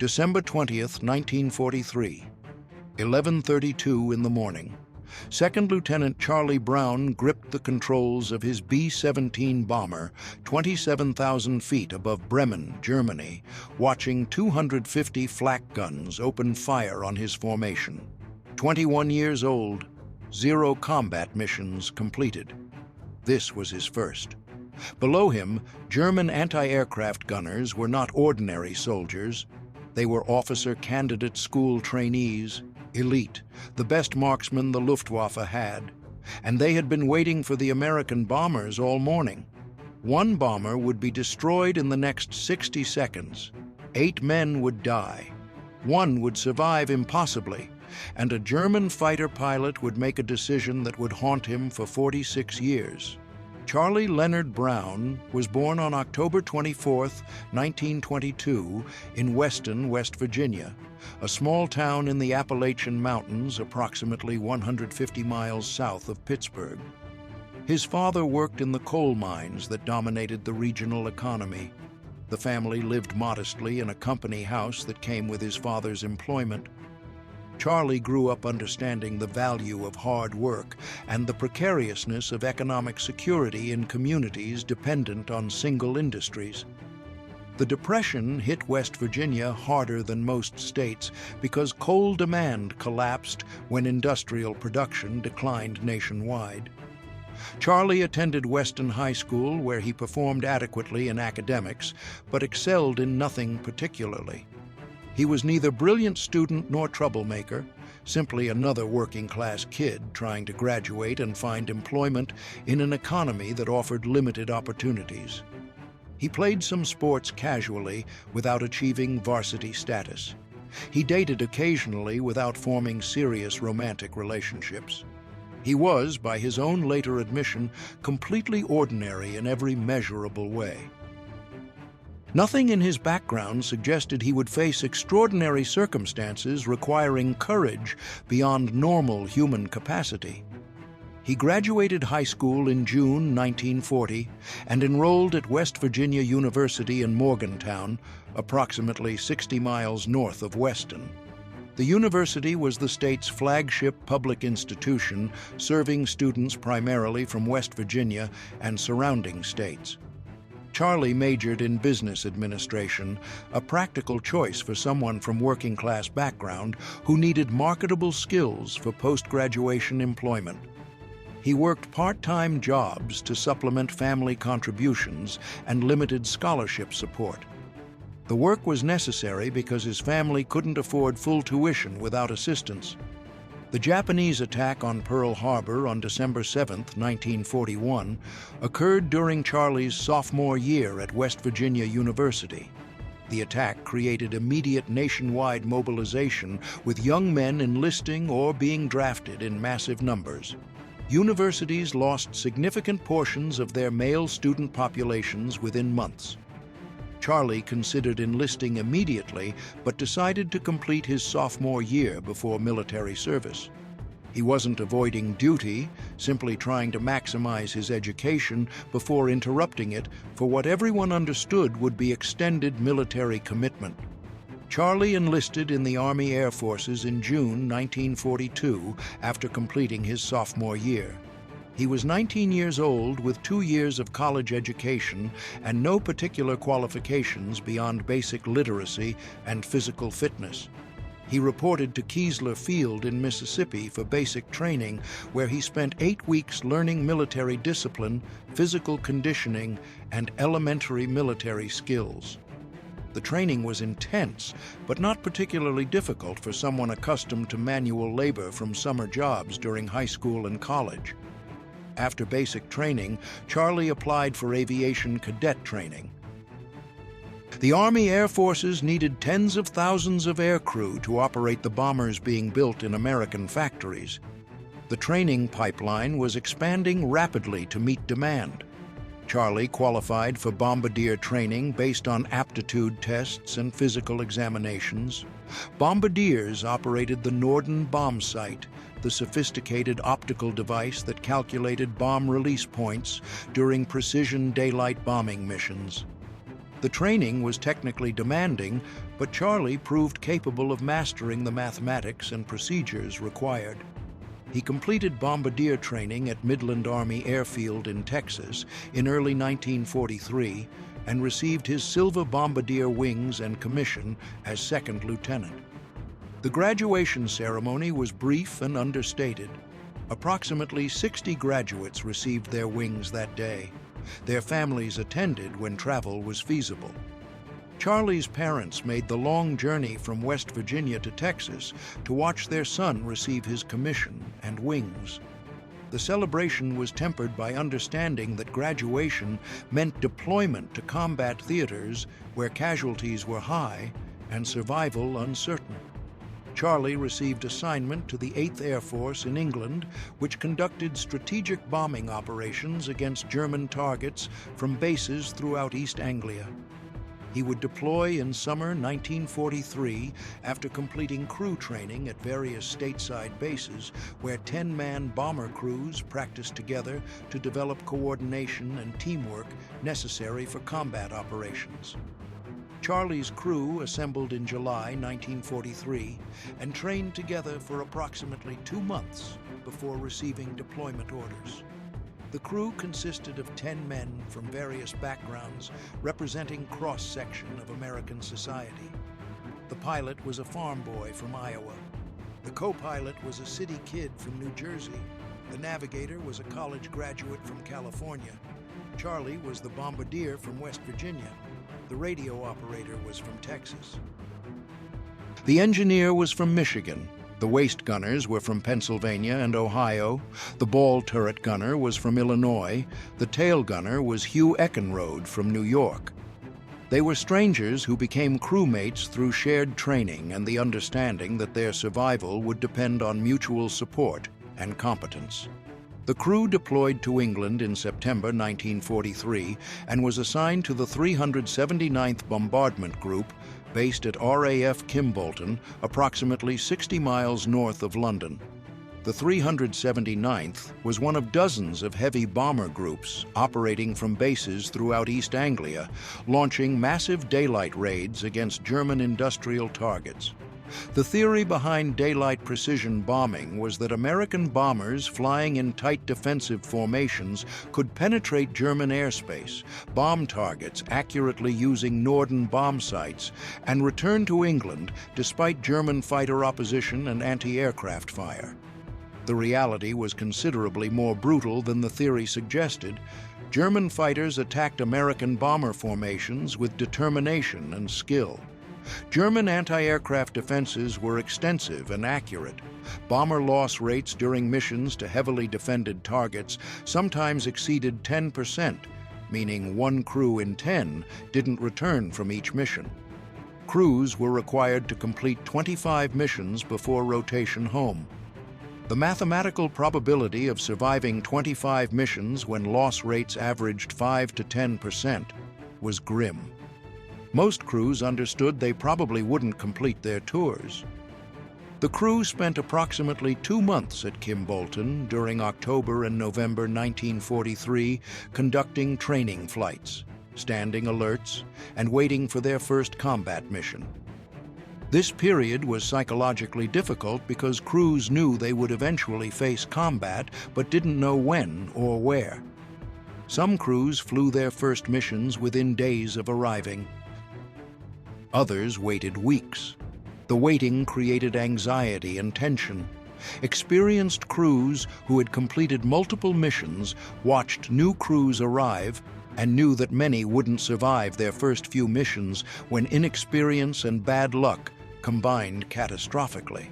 December 20th, 1943, 11:32 in the morning. Second Lieutenant Charlie Brown gripped the controls of his B-17 bomber 27,000 feet above Bremen, Germany, watching 250 flak guns open fire on his formation. 21 years old, 0 combat missions completed. This was his first. Below him, German anti-aircraft gunners were not ordinary soldiers. They were officer candidate school trainees, elite, the best marksmen the Luftwaffe had, and they had been waiting for the American bombers all morning. One bomber would be destroyed in the next 60 seconds. 8 men would die. One would survive impossibly, and a German fighter pilot would make a decision that would haunt him for 46 years. Charlie Leonard Brown was born on October 24, 1922, in Weston, West Virginia, a small town in the Appalachian Mountains approximately 150 miles south of Pittsburgh. His father worked in the coal mines that dominated the regional economy. The family lived modestly in a company house that came with his father's employment. Charlie grew up understanding the value of hard work and the precariousness of economic security in communities dependent on single industries. The Depression hit West Virginia harder than most states because coal demand collapsed when industrial production declined nationwide. Charlie attended Weston High School, where he performed adequately in academics, but excelled in nothing particularly. He was neither brilliant student nor troublemaker, simply another working-class kid trying to graduate and find employment in an economy that offered limited opportunities. He played some sports casually without achieving varsity status. He dated occasionally without forming serious romantic relationships. He was, by his own later admission, completely ordinary in every measurable way. Nothing in his background suggested he would face extraordinary circumstances requiring courage beyond normal human capacity. He graduated high school in June 1940 and enrolled at West Virginia University in Morgantown, approximately 60 miles north of Weston. The university was the state's flagship public institution, serving students primarily from West Virginia and surrounding states. Charlie majored in business administration, a practical choice for someone from working-class background who needed marketable skills for post-graduation employment. He worked part-time jobs to supplement family contributions and limited scholarship support. The work was necessary because his family couldn't afford full tuition without assistance. The Japanese attack on Pearl Harbor on December 7, 1941, occurred during Charlie's sophomore year at West Virginia University. The attack created immediate nationwide mobilization, with young men enlisting or being drafted in massive numbers. Universities lost significant portions of their male student populations within months. Charlie considered enlisting immediately, but decided to complete his sophomore year before military service. He wasn't avoiding duty, simply trying to maximize his education before interrupting it for what everyone understood would be extended military commitment. Charlie enlisted in the Army Air Forces in June 1942 after completing his sophomore year. He was 19 years old with 2 years of college education and no particular qualifications beyond basic literacy and physical fitness. He reported to Keesler Field in Mississippi for basic training, where he spent 8 weeks learning military discipline, physical conditioning, and elementary military skills. The training was intense, but not particularly difficult for someone accustomed to manual labor from summer jobs during high school and college. After basic training, Charlie applied for aviation cadet training. The Army Air Forces needed tens of thousands of aircrew to operate the bombers being built in American factories. The training pipeline was expanding rapidly to meet demand. Charlie qualified for bombardier training based on aptitude tests and physical examinations. Bombardiers operated the Norden bomb sight, the sophisticated optical device that calculated bomb release points during precision daylight bombing missions. The training was technically demanding, but Charlie proved capable of mastering the mathematics and procedures required. He completed bombardier training at Midland Army Airfield in Texas in early 1943 and received his Silver Bombardier wings and commission as second lieutenant. The graduation ceremony was brief and understated. Approximately 60 graduates received their wings that day. Their families attended when travel was feasible. Charlie's parents made the long journey from West Virginia to Texas to watch their son receive his commission and wings. The celebration was tempered by understanding that graduation meant deployment to combat theaters where casualties were high and survival uncertain. Charlie received assignment to the 8th Air Force in England, which conducted strategic bombing operations against German targets from bases throughout East Anglia. He would deploy in summer 1943 after completing crew training at various stateside bases where 10-man bomber crews practiced together to develop coordination and teamwork necessary for combat operations. Charlie's crew assembled in July 1943 and trained together for approximately 2 months before receiving deployment orders. The crew consisted of 10 men from various backgrounds representing cross-section of American society. The pilot was a farm boy from Iowa. The co-pilot was a city kid from New Jersey. The navigator was a college graduate from California. Charlie was the bombardier from West Virginia. The radio operator was from Texas. The engineer was from Michigan. The waist gunners were from Pennsylvania and Ohio. The ball turret gunner was from Illinois. The tail gunner was Hugh Eckenrode from New York. They were strangers who became crewmates through shared training and the understanding that their survival would depend on mutual support and competence. The crew deployed to England in September 1943 and was assigned to the 379th Bombardment Group, based at RAF Kimbolton, approximately 60 miles north of London. The 379th was one of dozens of heavy bomber groups operating from bases throughout East Anglia, launching massive daylight raids against German industrial targets. The theory behind daylight precision bombing was that American bombers flying in tight defensive formations could penetrate German airspace, bomb targets accurately using Norden bomb sites, and return to England despite German fighter opposition and anti-aircraft fire. The reality was considerably more brutal than the theory suggested. German fighters attacked American bomber formations with determination and skill. German anti-aircraft defenses were extensive and accurate. Bomber loss rates during missions to heavily defended targets sometimes exceeded 10%, meaning 1 crew in 10 didn't return from each mission. Crews were required to complete 25 missions before rotation home. The mathematical probability of surviving 25 missions when loss rates averaged 5 to 10% was grim. Most crews understood they probably wouldn't complete their tours. The crew spent approximately 2 months at Kimbolton during October and November 1943 conducting training flights, standing alerts, and waiting for their first combat mission. This period was psychologically difficult because crews knew they would eventually face combat but didn't know when or where. Some crews flew their first missions within days of arriving. Others waited weeks. The waiting created anxiety and tension. Experienced crews who had completed multiple missions watched new crews arrive and knew that many wouldn't survive their first few missions when inexperience and bad luck combined catastrophically.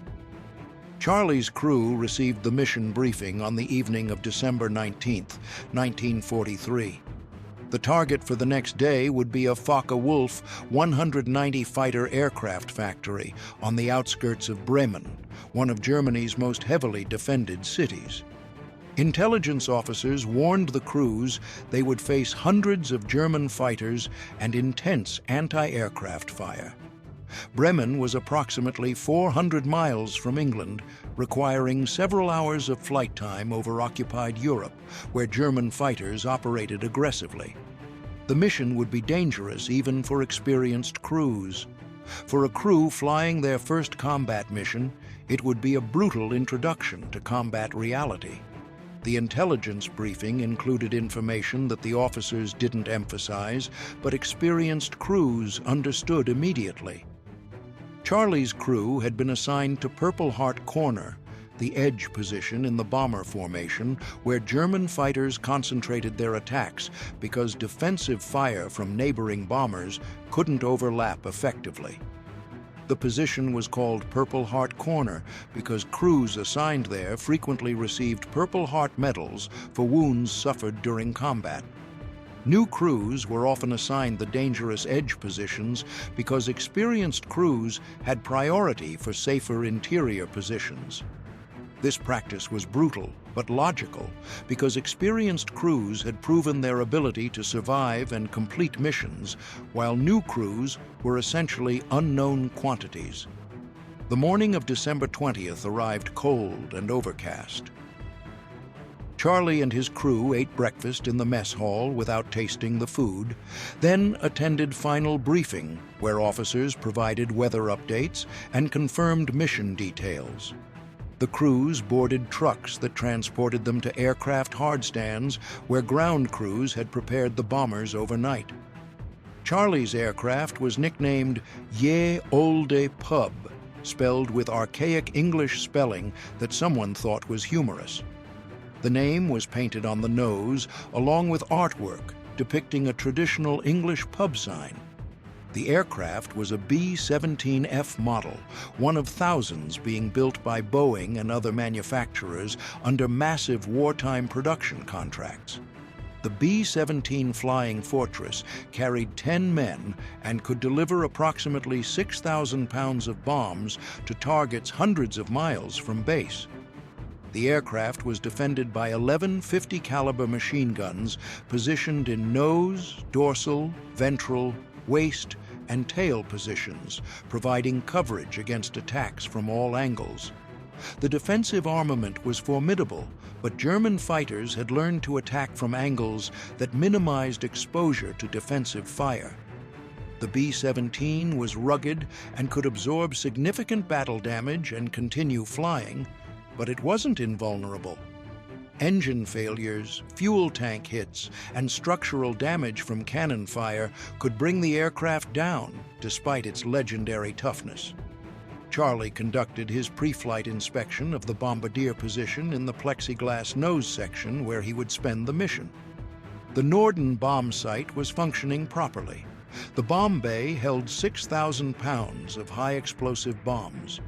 Charlie's crew received the mission briefing on the evening of December 19, 1943. The target for the next day would be a Focke-Wulf 190 fighter aircraft factory on the outskirts of Bremen, one of Germany's most heavily defended cities. Intelligence officers warned the crews they would face hundreds of German fighters and intense anti-aircraft fire. Bremen was approximately 400 miles from England, requiring several hours of flight time over occupied Europe, where German fighters operated aggressively. The mission would be dangerous even for experienced crews. For a crew flying their first combat mission, it would be a brutal introduction to combat reality. The intelligence briefing included information that the officers didn't emphasize, but experienced crews understood immediately. Charlie's crew had been assigned to Purple Heart Corner, the edge position in the bomber formation where German fighters concentrated their attacks because defensive fire from neighboring bombers couldn't overlap effectively. The position was called Purple Heart Corner because crews assigned there frequently received Purple Heart medals for wounds suffered during combat. New crews were often assigned the dangerous edge positions because experienced crews had priority for safer interior positions. This practice was brutal, but logical, because experienced crews had proven their ability to survive and complete missions, while new crews were essentially unknown quantities. The morning of December 20th arrived cold and overcast. Charlie and his crew ate breakfast in the mess hall without tasting the food, then attended final briefing, where officers provided weather updates and confirmed mission details. The crews boarded trucks that transported them to aircraft hardstands where ground crews had prepared the bombers overnight. Charlie's aircraft was nicknamed Ye Olde Pub, spelled with archaic English spelling that someone thought was humorous. The name was painted on the nose along with artwork depicting a traditional English pub sign. The aircraft was a B-17F model, one of thousands being built by Boeing and other manufacturers under massive wartime production contracts. The B-17 Flying Fortress carried 10 men and could deliver approximately 6,000 pounds of bombs to targets hundreds of miles from base. The aircraft was defended by 11 50 caliber machine guns positioned in nose, dorsal, ventral, waist, and tail positions, providing coverage against attacks from all angles. The defensive armament was formidable, but German fighters had learned to attack from angles that minimized exposure to defensive fire. The B-17 was rugged and could absorb significant battle damage and continue flying, but it wasn't invulnerable. Engine failures, fuel tank hits, and structural damage from cannon fire could bring the aircraft down, despite its legendary toughness. Charlie conducted his pre-flight inspection of the bombardier position in the plexiglass nose section where he would spend the mission. The Norden bomb site was functioning properly. The bomb bay held 6,000 pounds of high-explosive bombs.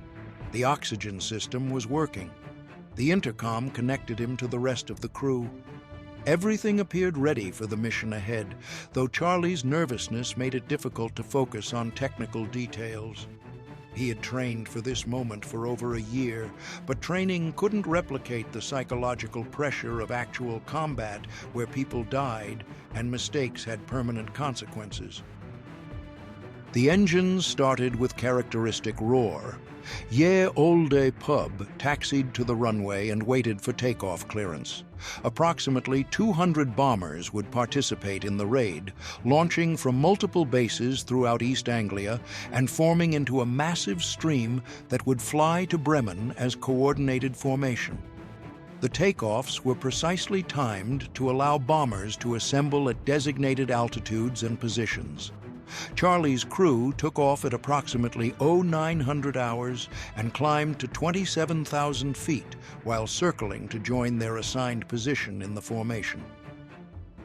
The oxygen system was working. The intercom connected him to the rest of the crew. Everything appeared ready for the mission ahead, though Charlie's nervousness made it difficult to focus on technical details. He had trained for this moment for over a year, but training couldn't replicate the psychological pressure of actual combat where people died and mistakes had permanent consequences. The engines started with characteristic roar. Ye Olde Pub taxied to the runway and waited for takeoff clearance. Approximately 200 bombers would participate in the raid, launching from multiple bases throughout East Anglia and forming into a massive stream that would fly to Bremen as coordinated formation. The takeoffs were precisely timed to allow bombers to assemble at designated altitudes and positions. Charlie's crew took off at approximately 0900 hours and climbed to 27,000 feet while circling to join their assigned position in the formation.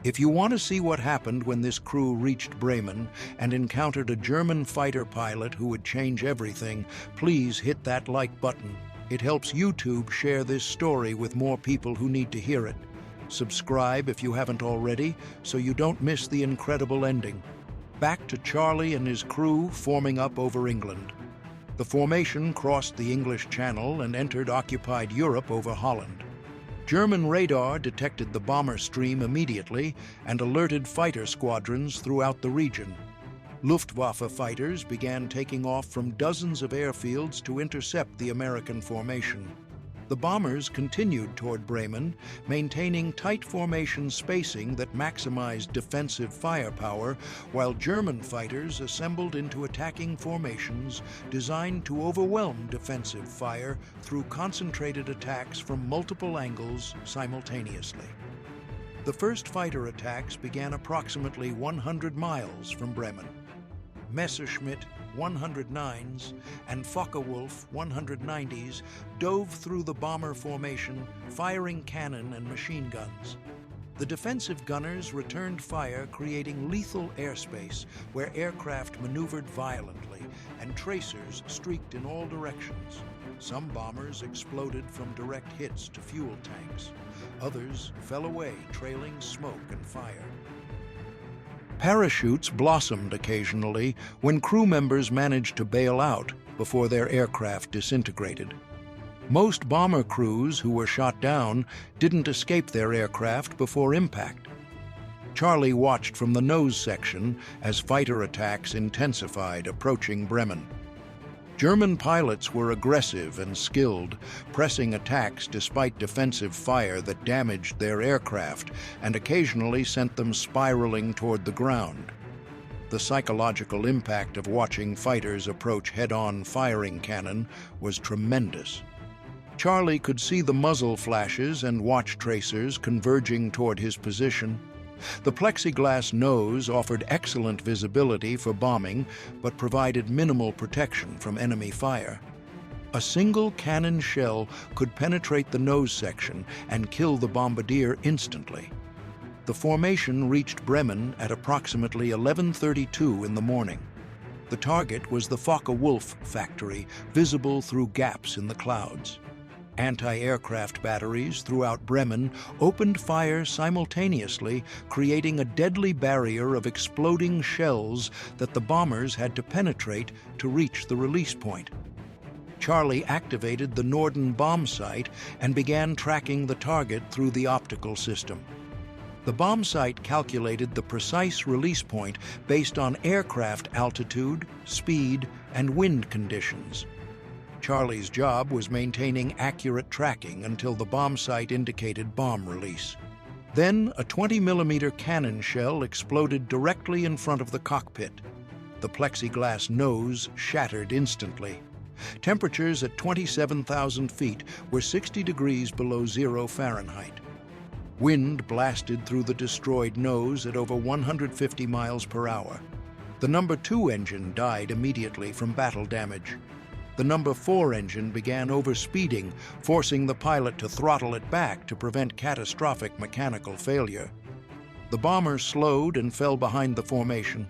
If you want to see what happened when this crew reached Bremen and encountered a German fighter pilot who would change everything, please hit that like button. It helps YouTube share this story with more people who need to hear it. Subscribe if you haven't already so you don't miss the incredible ending. Back to Charlie and his crew forming up over England. The formation crossed the English Channel and entered occupied Europe over Holland. German radar detected the bomber stream immediately and alerted fighter squadrons throughout the region. Luftwaffe fighters began taking off from dozens of airfields to intercept the American formation. The bombers continued toward Bremen, maintaining tight formation spacing that maximized defensive firepower, while German fighters assembled into attacking formations designed to overwhelm defensive fire through concentrated attacks from multiple angles simultaneously. The first fighter attacks began approximately 100 miles from Bremen. Messerschmitt 109s and Focke-Wulf 190s dove through the bomber formation, firing cannon and machine guns. The defensive gunners returned fire, creating lethal airspace where aircraft maneuvered violently and tracers streaked in all directions. Some bombers exploded from direct hits to fuel tanks. Others fell away, trailing smoke and fire. Parachutes blossomed occasionally when crew members managed to bail out before their aircraft disintegrated. Most bomber crews who were shot down didn't escape their aircraft before impact. Charlie watched from the nose section as fighter attacks intensified approaching Bremen. German pilots were aggressive and skilled, pressing attacks despite defensive fire that damaged their aircraft and occasionally sent them spiraling toward the ground. The psychological impact of watching fighters approach head-on firing cannon was tremendous. Charlie could see the muzzle flashes and watch tracers converging toward his position. The plexiglass nose offered excellent visibility for bombing, but provided minimal protection from enemy fire. A single cannon shell could penetrate the nose section and kill the bombardier instantly. The formation reached Bremen at approximately 11:32 in the morning. The target was the Focke-Wulf factory, visible through gaps in the clouds. Anti-aircraft batteries throughout Bremen opened fire simultaneously, creating a deadly barrier of exploding shells that the bombers had to penetrate to reach the release point. Charlie activated the Norden bomb sight and began tracking the target through the optical system. The bomb sight calculated the precise release point based on aircraft altitude, speed, and wind conditions. Charlie's job was maintaining accurate tracking until the bomb sight indicated bomb release. Then a 20mm cannon shell exploded directly in front of the cockpit. The plexiglass nose shattered instantly. Temperatures at 27,000 feet were 60 degrees below 0 Fahrenheit. Wind blasted through the destroyed nose at over 150 miles per hour. The No. 2 engine died immediately from battle damage. The No. 4 engine began overspeeding, forcing the pilot to throttle it back to prevent catastrophic mechanical failure. The bomber slowed and fell behind the formation.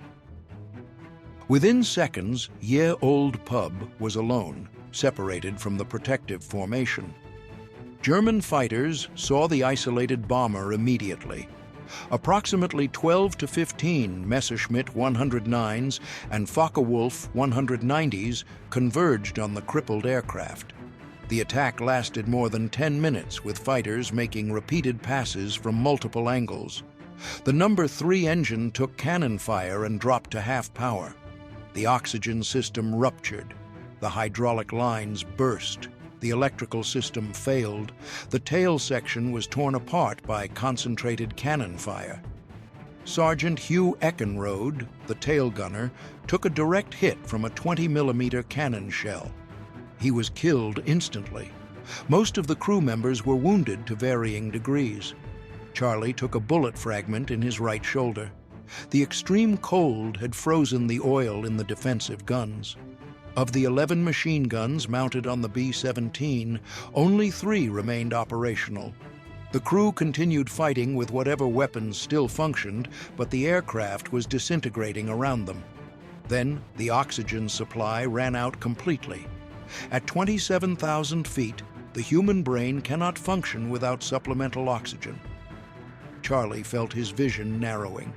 Within seconds, Ye Old Pub was alone, separated from the protective formation. German fighters saw the isolated bomber immediately. Approximately 12 to 15 Messerschmitt 109s and Focke-Wulf 190s converged on the crippled aircraft. The attack lasted more than 10 minutes, with fighters making repeated passes from multiple angles. The No. 3 engine took cannon fire and dropped to half power. The oxygen system ruptured. The hydraulic lines burst. The electrical system failed. The tail section was torn apart by concentrated cannon fire. Sergeant Hugh Eckenrode, the tail gunner, took a direct hit from a 20mm cannon shell. He was killed instantly. Most of the crew members were wounded to varying degrees. Charlie took a bullet fragment in his right shoulder. The extreme cold had frozen the oil in the defensive guns. Of the 11 machine guns mounted on the B-17, only 3 remained operational. The crew continued fighting with whatever weapons still functioned, but the aircraft was disintegrating around them. Then the oxygen supply ran out completely. At 27,000 feet, the human brain cannot function without supplemental oxygen. Charlie felt his vision narrowing.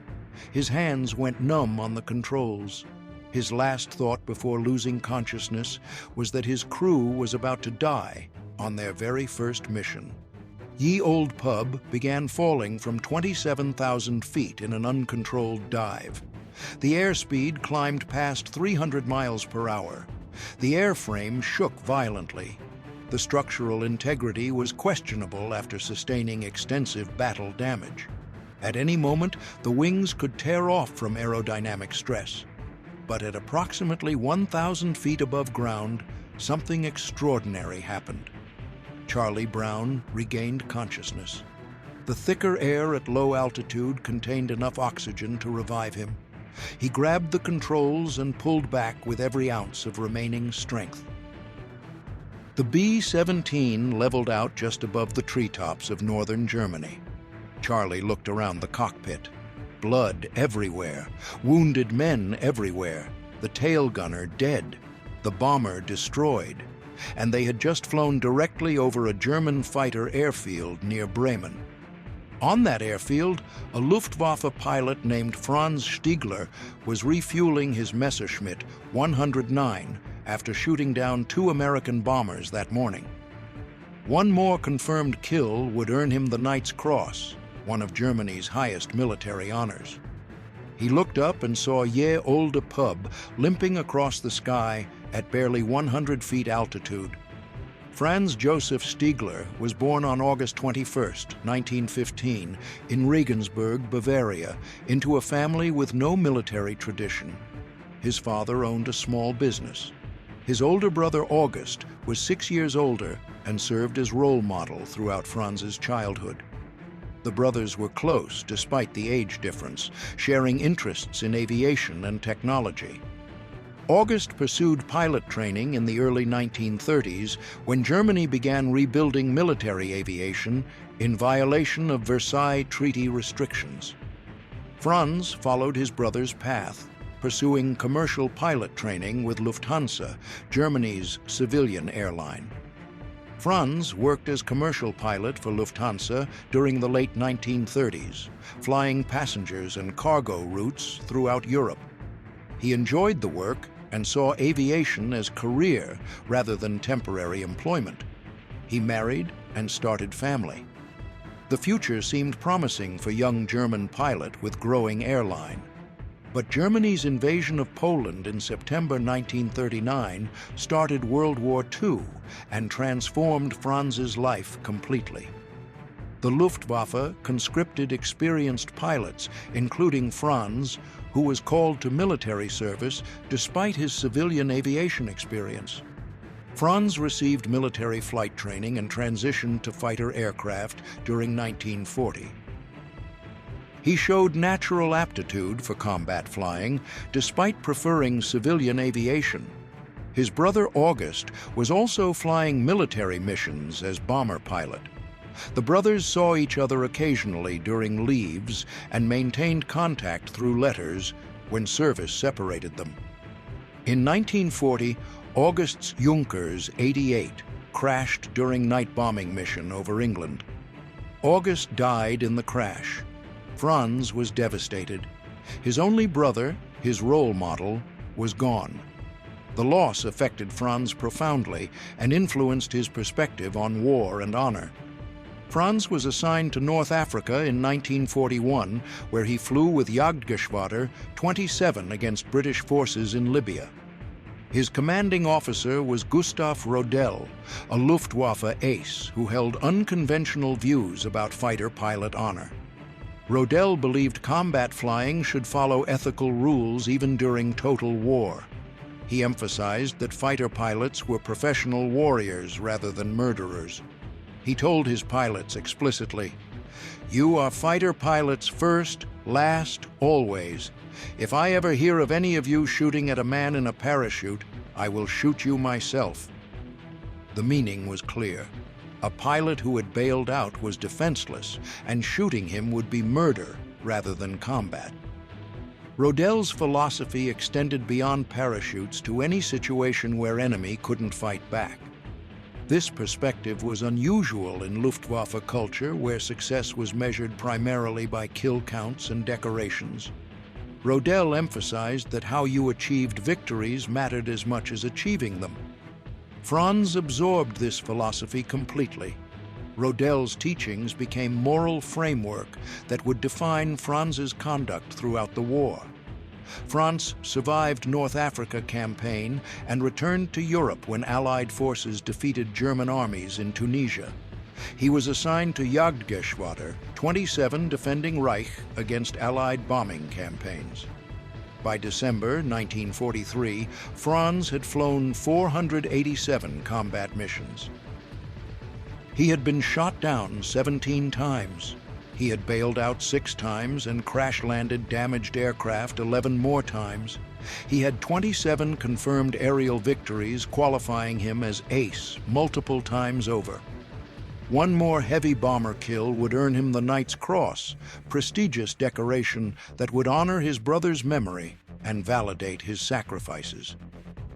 His hands went numb on the controls. His last thought before losing consciousness was that his crew was about to die on their very first mission. Ye Old Pub began falling from 27,000 feet in an uncontrolled dive. The airspeed climbed past 300 miles per hour. The airframe shook violently. The structural integrity was questionable after sustaining extensive battle damage. At any moment, the wings could tear off from aerodynamic stress. But at approximately 1,000 feet above ground, something extraordinary happened. Charlie Brown regained consciousness. The thicker air at low altitude contained enough oxygen to revive him. He grabbed the controls and pulled back with every ounce of remaining strength. The B-17 leveled out just above the treetops of northern Germany. Charlie looked around the cockpit. Blood everywhere, wounded men everywhere, the tail gunner dead, the bomber destroyed, and they had just flown directly over a German fighter airfield near Bremen. On that airfield, a Luftwaffe pilot named Franz Stiegler was refueling his Messerschmitt 109 after shooting down 2 American bombers that morning. One more confirmed kill would earn him the Knight's Cross, one of Germany's highest military honors. He looked up and saw Ye Olde Pub limping across the sky at barely 100 feet altitude. Franz Joseph Stiegler was born on August 21, 1915, in Regensburg, Bavaria, into a family with no military tradition. His father owned a small business. His older brother August was 6 years older and served as role model throughout Franz's childhood. The brothers were close despite the age difference, sharing interests in aviation and technology. August pursued pilot training in the early 1930s when Germany began rebuilding military aviation in violation of Versailles Treaty restrictions. Franz followed his brother's path, pursuing commercial pilot training with Lufthansa, Germany's civilian airline. Franz worked as commercial pilot for Lufthansa during the late 1930s, flying passengers and cargo routes throughout Europe. He enjoyed the work and saw aviation as career rather than temporary employment. He married and started family. The future seemed promising for young German pilot with growing airline. But Germany's invasion of Poland in September 1939 started World War II and transformed Franz's life completely. The Luftwaffe conscripted experienced pilots, including Franz, who was called to military service despite his civilian aviation experience. Franz received military flight training and transitioned to fighter aircraft during 1940. He showed natural aptitude for combat flying, despite preferring civilian aviation. His brother August was also flying military missions as bomber pilot. The brothers saw each other occasionally during leaves and maintained contact through letters when service separated them. In 1940, August's Junkers 88 crashed during night bombing mission over England. August died in the crash. Franz was devastated. His only brother, his role model, was gone. The loss affected Franz profoundly and influenced his perspective on war and honor. Franz was assigned to North Africa in 1941, where he flew with Jagdgeschwader 27 against British forces in Libya. His commanding officer was Gustav Rodel, a Luftwaffe ace who held unconventional views about fighter pilot honor. Rodel believed combat flying should follow ethical rules even during total war. He emphasized that fighter pilots were professional warriors rather than murderers. He told his pilots explicitly, "You are fighter pilots first, last, always. If I ever hear of any of you shooting at a man in a parachute, I will shoot you myself." The meaning was clear. A pilot who had bailed out was defenseless, and shooting him would be murder rather than combat. Rodel's philosophy extended beyond parachutes to any situation where enemy couldn't fight back. This perspective was unusual in Luftwaffe culture, where success was measured primarily by kill counts and decorations. Rodel emphasized that how you achieved victories mattered as much as achieving them. Franz absorbed this philosophy completely. Rodel's teachings became moral framework that would define Franz's conduct throughout the war. Franz survived North Africa campaign and returned to Europe when Allied forces defeated German armies in Tunisia. He was assigned to Jagdgeschwader 27 defending Reich against Allied bombing campaigns. By December 1943, Franz had flown 487 combat missions. He had been shot down 17 times. He had bailed out 6 times and crash-landed damaged aircraft 11 more times. He had 27 confirmed aerial victories, qualifying him as ace multiple times over. One more heavy bomber kill would earn him the Knight's Cross, prestigious decoration that would honor his brother's memory and validate his sacrifices.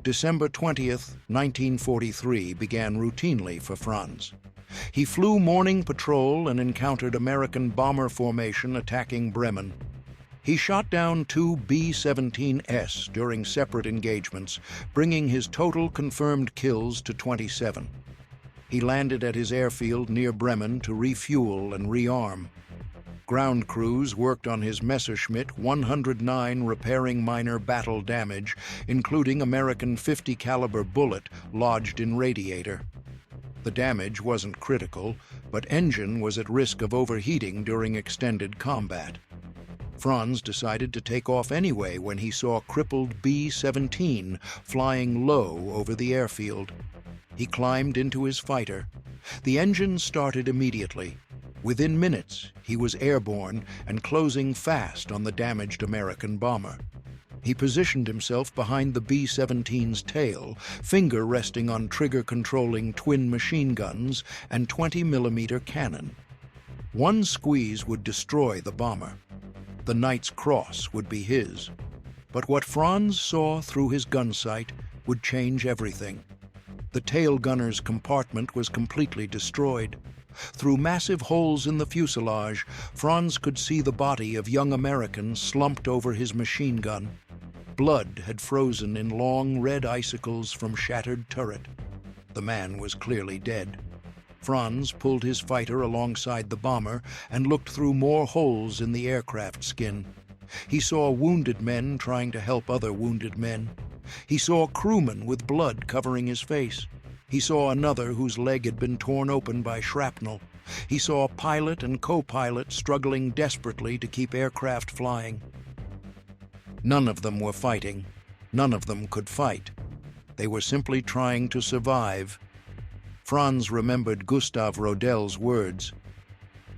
December 20th, 1943 began routinely for Franz. He flew morning patrol and encountered American bomber formation attacking Bremen. He shot down 2 B-17s during separate engagements, bringing his total confirmed kills to 27. He landed at his airfield near Bremen to refuel and rearm. Ground crews worked on his Messerschmitt 109 repairing minor battle damage, including American .50 caliber bullet lodged in radiator. The damage wasn't critical, but engine was at risk of overheating during extended combat. Franz decided to take off anyway when he saw crippled B-17 flying low over the airfield. He climbed into his fighter. The engine started immediately. Within minutes, he was airborne and closing fast on the damaged American bomber. He positioned himself behind the B-17's tail, finger resting on trigger-controlling twin machine guns and 20mm cannon. One squeeze would destroy the bomber. The Knight's Cross would be his. But what Franz saw through his gun sight would change everything. The tail gunner's compartment was completely destroyed. Through massive holes in the fuselage, Franz could see the body of young American slumped over his machine gun. Blood had frozen in long red icicles from shattered turret. The man was clearly dead. Franz pulled his fighter alongside the bomber and looked through more holes in the aircraft skin. He saw wounded men trying to help other wounded men. He saw crewmen with blood covering his face. He saw another whose leg had been torn open by shrapnel. He saw pilot and co-pilot struggling desperately to keep aircraft flying. None of them were fighting. None of them could fight. They were simply trying to survive. Franz remembered Gustav Rodel's words.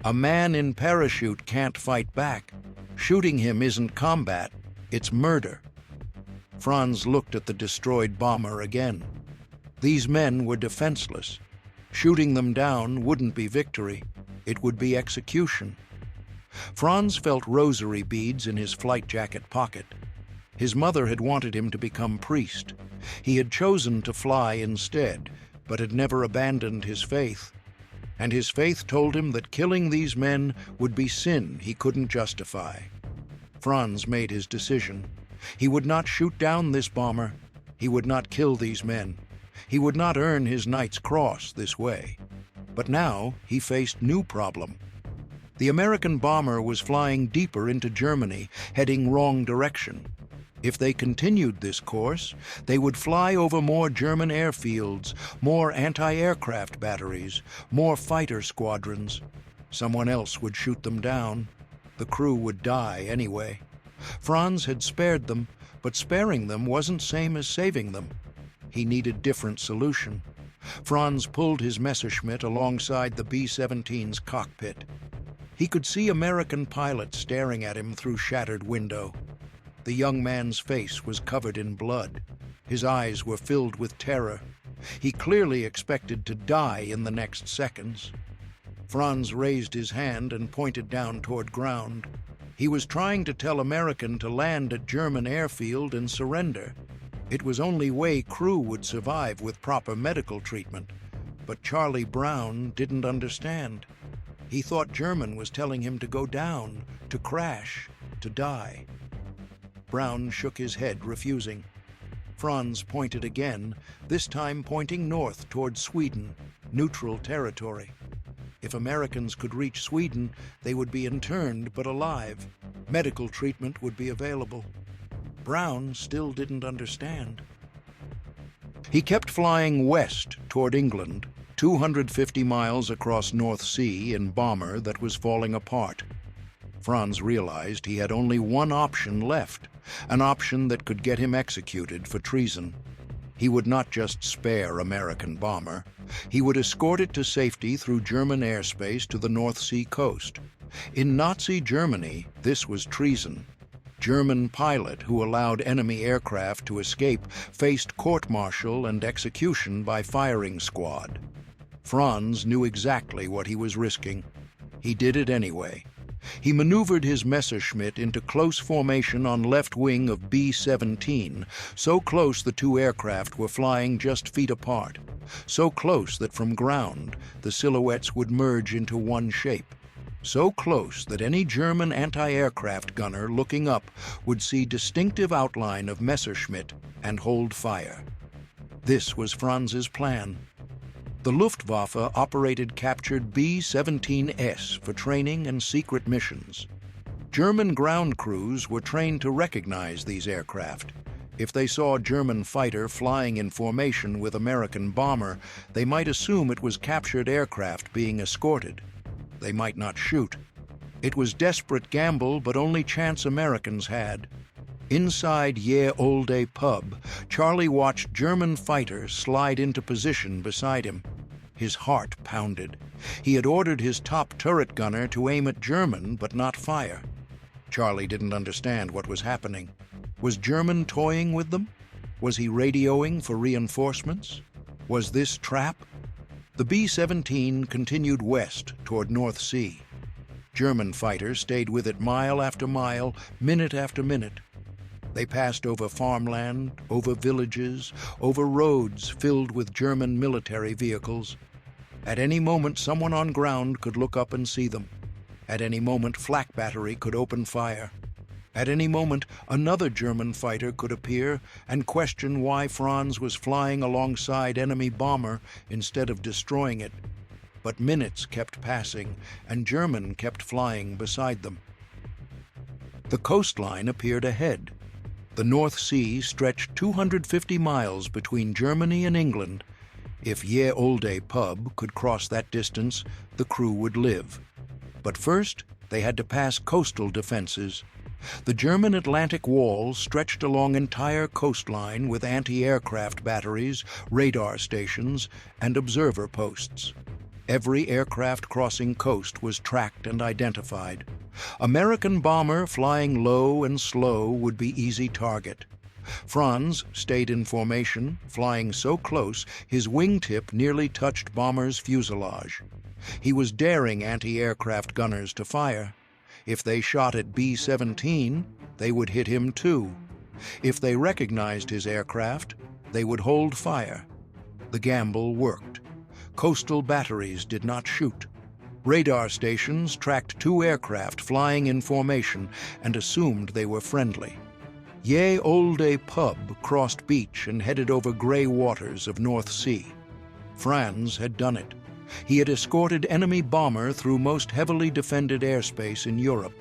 "A man in parachute can't fight back. Shooting him isn't combat, it's murder." Franz looked at the destroyed bomber again. These men were defenseless. Shooting them down wouldn't be victory. It would be execution. Franz felt rosary beads in his flight jacket pocket. His mother had wanted him to become priest. He had chosen to fly instead, but had never abandoned his faith. And his faith told him that killing these men would be sin he couldn't justify. Franz made his decision. He would not shoot down this bomber. He would not kill these men. He would not earn his Knight's Cross this way. But now he faced new problem. The American bomber was flying deeper into Germany, heading wrong direction. If they continued this course, they would fly over more German airfields, more anti-aircraft batteries, more fighter squadrons. Someone else would shoot them down. The crew would die anyway. Franz had spared them, but sparing them wasn't same as saving them. He needed different solution. Franz pulled his Messerschmitt alongside the B-17's cockpit. He could see American pilots staring at him through shattered window. The young man's face was covered in blood. His eyes were filled with terror. He clearly expected to die in the next seconds. Franz raised his hand and pointed down toward ground. He was trying to tell American to land at German airfield and surrender. It was only way crew would survive with proper medical treatment. But Charlie Brown didn't understand. He thought German was telling him to go down, to crash, to die. Brown shook his head, refusing. Franz pointed again, this time pointing north toward Sweden, neutral territory. If Americans could reach Sweden, they would be interned but alive. Medical treatment would be available. Brown still didn't understand. He kept flying west toward England, 250 miles across North Sea in bomber that was falling apart. Franz realized he had only one option left, an option that could get him executed for treason. He would not just spare American bomber. He would escort it to safety through German airspace to the North Sea coast. In Nazi Germany, this was treason. German pilot who allowed enemy aircraft to escape faced court-martial and execution by firing squad. Franz knew exactly what he was risking. He did it anyway. He maneuvered his Messerschmitt into close formation on left wing of B-17, so close the two aircraft were flying just feet apart, so close that from ground the silhouettes would merge into one shape, so close that any German anti-aircraft gunner looking up would see distinctive outline of Messerschmitt and hold fire. This was Franz's plan. The Luftwaffe operated captured B-17s for training and secret missions. German ground crews were trained to recognize these aircraft. If they saw a German fighter flying in formation with American bomber, they might assume it was captured aircraft being escorted. They might not shoot. It was desperate gamble, but only chance Americans had. Inside Ye Olde pub, Charlie watched German fighters slide into position beside him. His heart pounded. He had ordered his top turret gunner to aim at German but not fire. Charlie didn't understand what was happening. Was German toying with them? Was he radioing for reinforcements? Was this trap? The B-17 continued west toward North Sea. German fighters stayed with it mile after mile, minute after minute. They passed over farmland, over villages, over roads filled with German military vehicles. At any moment, someone on ground could look up and see them. At any moment, flak battery could open fire. At any moment, another German fighter could appear and question why Franz was flying alongside enemy bomber instead of destroying it. But minutes kept passing, and German kept flying beside them. The coastline appeared ahead. The North Sea stretched 250 miles between Germany and England. If Ye Olde pub could cross that distance, the crew would live. But first, they had to pass coastal defenses. The German Atlantic Wall stretched along entire coastline with anti-aircraft batteries, radar stations, and observer posts. Every aircraft crossing coast was tracked and identified. American bomber flying low and slow would be easy target. Franz stayed in formation, flying so close his wingtip nearly touched bomber's fuselage. He was daring anti-aircraft gunners to fire. If they shot at B-17, they would hit him too. If they recognized his aircraft, they would hold fire. The gamble worked. Coastal batteries did not shoot. Radar stations tracked two aircraft flying in formation and assumed they were friendly. Ye Olde pub crossed beach and headed over gray waters of North Sea. Franz had done it. He had escorted enemy bomber through most heavily defended airspace in Europe.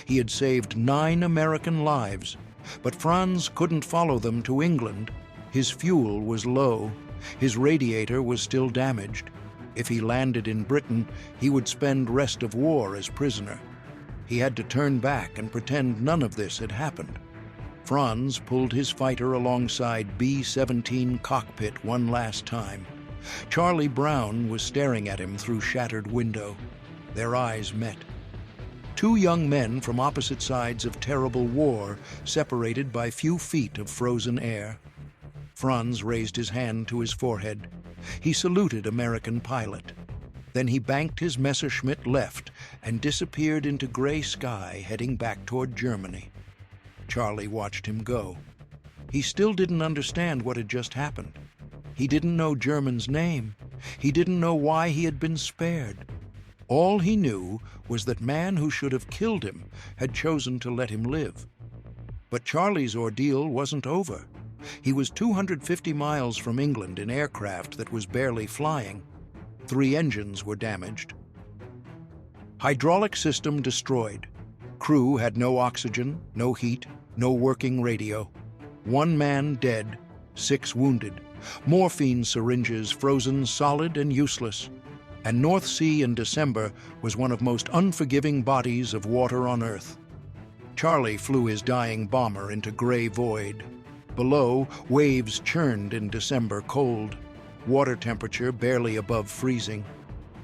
He had saved 9 American lives, but Franz couldn't follow them to England. His fuel was low. His radiator was still damaged. If he landed in Britain, he would spend rest of war as prisoner. He had to turn back and pretend none of this had happened. Franz pulled his fighter alongside B-17 cockpit one last time. Charlie Brown was staring at him through shattered window. Their eyes met. 2 young men from opposite sides of terrible war, separated by few feet of frozen air. Franz raised his hand to his forehead. He saluted American pilot. Then he banked his Messerschmitt left and disappeared into gray sky heading back toward Germany. Charlie watched him go. He still didn't understand what had just happened. He didn't know German's name. He didn't know why he had been spared. All he knew was that man who should have killed him had chosen to let him live. But Charlie's ordeal wasn't over. He was 250 miles from England in aircraft that was barely flying. 3 engines were damaged. Hydraulic system destroyed. Crew had no oxygen, no heat, no working radio. 1 man dead, 6 wounded, morphine syringes frozen solid and useless, and North Sea in December was one of most unforgiving bodies of water on Earth. Charlie flew his dying bomber into gray void. Below, waves churned in December cold, water temperature barely above freezing.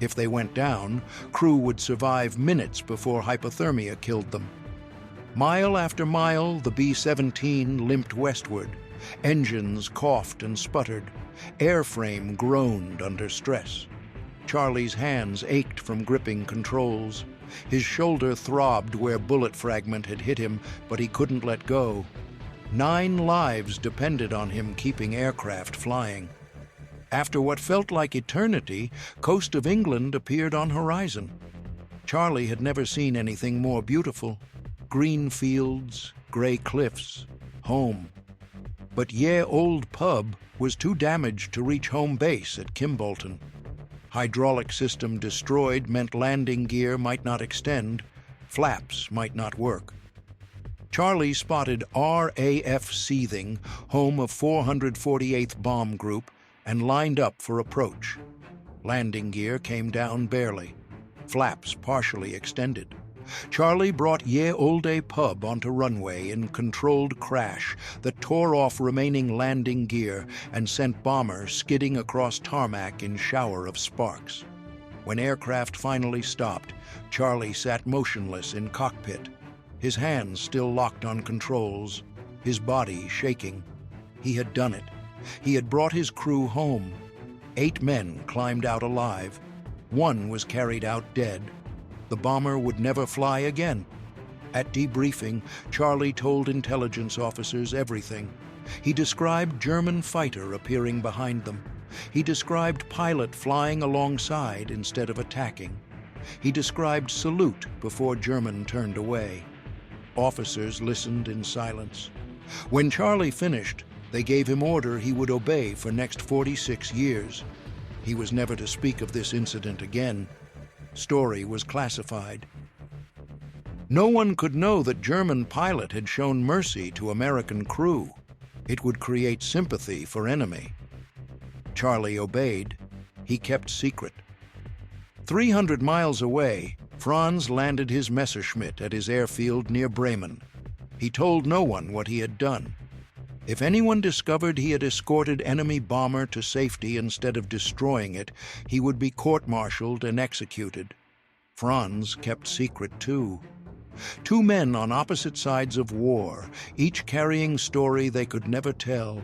If they went down, crew would survive minutes before hypothermia killed them. Mile after mile, the B-17 limped westward. Engines coughed and sputtered. Airframe groaned under stress. Charlie's hands ached from gripping controls. His shoulder throbbed where bullet fragment had hit him, but he couldn't let go. 9 lives depended on him keeping aircraft flying. After what felt like eternity, coast of England appeared on horizon. Charlie had never seen anything more beautiful. Green fields, gray cliffs, home. But Ye Old Pub was too damaged to reach home base at Kimbolton. Hydraulic system destroyed meant landing gear might not extend, flaps might not work. Charlie spotted RAF Seething, home of 448th Bomb Group, and lined up for approach. Landing gear came down barely, flaps partially extended. Charlie brought Ye Olde Pub onto runway in controlled crash that tore off remaining landing gear and sent bomber skidding across tarmac in shower of sparks. When aircraft finally stopped, Charlie sat motionless in cockpit, his hands still locked on controls, his body shaking. He had done it. He had brought his crew home. 8 men climbed out alive. 1 was carried out dead. The bomber would never fly again. At debriefing, Charlie told intelligence officers everything. He described German fighter appearing behind them. He described pilot flying alongside instead of attacking. He described salute before German turned away. Officers listened in silence. When Charlie finished, they gave him order he would obey for next 46 years. He was never to speak of this incident again. Story was classified. No one could know that German pilot had shown mercy to American crew. It would create sympathy for enemy. Charlie obeyed. He kept secret. 300 miles away, Franz landed his Messerschmitt at his airfield near Bremen. He told no one what he had done. If anyone discovered he had escorted enemy bomber to safety instead of destroying it, he would be court-martialed and executed. Franz kept secret too. 2 men on opposite sides of war, each carrying story they could never tell,